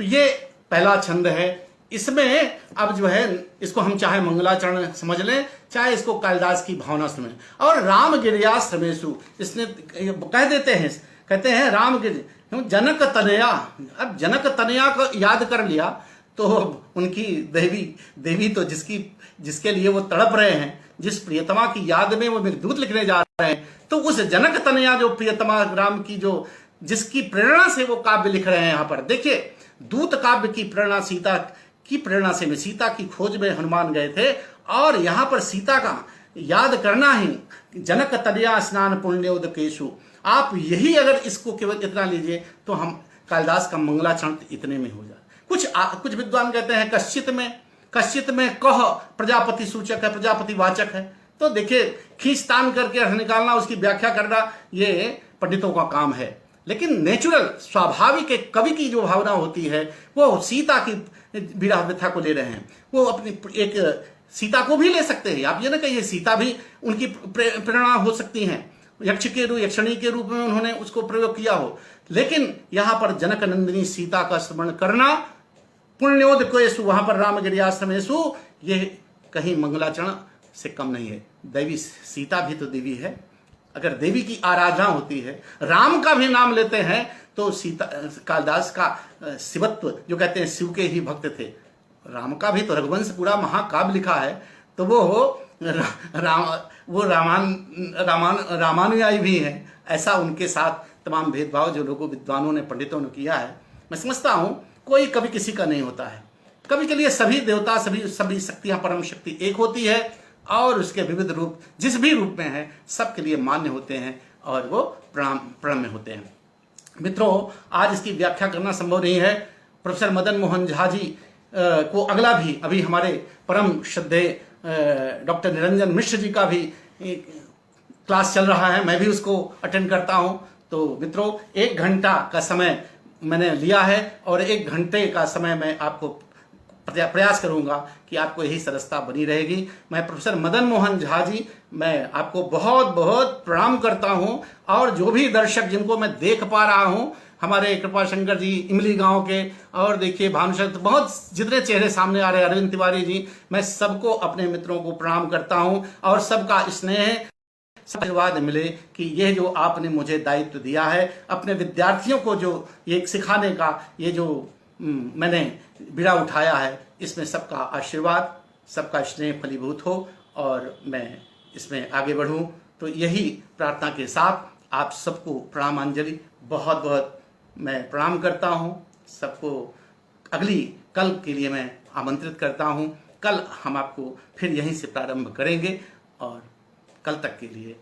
तो ये पहला छंद है। इसमें अब जो है इसको हम चाहे मंगलाचरण समझ लें, चाहे इसको कालिदास की भावना समझें। और रामगिर्याश्रमेषु इसने कह देते हैं, कहते हैं रामगिर जनक तनया। अब जनक तनया को याद कर लिया तो उनकी देवी तो जिसके लिए वो तड़प रहे हैं, जिस प्रियतमा की याद में वो मेघदूत लिखने जा रहे हैं, तो उस जनक तनया जो प्रियतमा राम की जो जिसकी प्रेरणा से वो काव्य लिख रहे हैं। यहाँ पर देखिए, दूत काव्य की प्रेरणा सीता की प्रेरणा से, सीता की खोज में हनुमान गए थे, और यहाँ पर सीता का याद करना ही जनक तनया स्नान पुण्योदकेषु। आप यही अगर इसको केवल इतना लीजिए तो हम कालिदास का मंगलाचरण इतने में हो जाए। कुछ विद्वान कहते हैं कश्चित में कह प्रजापति सूचक है, प्रजापति वाचक है। तो देखिए, खींचतान करके निकालना, उसकी व्याख्या करना, ये पंडितों का काम है। लेकिन नेचुरल स्वाभाविक एक कवि की जो भावना होती है, वो सीता की विरह व्यथा को ले रहे हैं। वो अपनी एक सीता को भी ले सकते हैं, आप ये ना कहिए, सीता भी उनकी प्रेरणा हो सकती हैं। यक्षिणी के रूप में उन्होंने उसको प्रयोग किया हो। लेकिन यहां पर जनक नंदिनी सीता का स्मरण करना, पुण्योदकेषु, वहां पर रामगिर्याश्रमेषु, ये कहीं मंगलाचरण से कम नहीं है। देवी सीता भी तो देवी है। अगर देवी की आराधना होती है, राम का भी नाम लेते हैं, तो सीता, कालिदास का शिवत्व जो कहते हैं, शिव के ही भक्त थे। राम का भी तो रघुवंश पूरा महाकाव्य लिखा है, तो वो रामानुयायी भी है। ऐसा उनके साथ तमाम भेदभाव जो लोगों विद्वानों ने, पंडितों ने किया है, मैं समझता हूं कोई कभी किसी का नहीं होता है। कवि के लिए सभी देवता, सभी शक्तियां, परम शक्ति एक होती है, और उसके विविध रूप जिस भी रूप में है सबके लिए मान्य होते हैं और वो प्रणम्य होते हैं। मित्रों, आज इसकी व्याख्या करना संभव नहीं है। प्रोफेसर मदन मोहन झा जी को अगला भी अभी हमारे परम श्रद्धेय डॉक्टर निरंजन मिश्र जी का भी क्लास चल रहा है, मैं भी उसको अटेंड करता हूं। तो मित्रों, 1 घंटा का समय मैंने लिया है और 1 घंटे का समय मैं आपको प्रयास करूंगा कि आपको यही सरसता बनी रहेगी। मैं प्रोफेसर मदन मोहन झा जी, मैं आपको बहुत बहुत प्रणाम करता हूं। और जो भी दर्शक जिनको मैं देख पा रहा हूं, हमारे कृपा शंकर जी इमली गांव के, और देखिए भानुशक्त, बहुत जितने चेहरे सामने आ रहे हैं, अरविंद तिवारी जी, मैं सबको, अपने मित्रों को प्रणाम करता हूं। और सबका स्नेह, आशीर्वाद मिले कि ये जो आपने मुझे दायित्व दिया है अपने विद्यार्थियों को जो ये सिखाने का, ये जो मैंने बीड़ा उठाया है, इसमें सबका आशीर्वाद, सबका स्नेह फलीभूत हो और मैं इसमें आगे बढ़ूं। तो यही प्रार्थना के साथ आप सबको प्रणामांजलि, बहुत बहुत मैं प्रणाम करता हूं। सबको अगली कल के लिए मैं आमंत्रित करता हूं। कल हम आपको फिर यहीं से प्रारंभ करेंगे और कल तक के लिए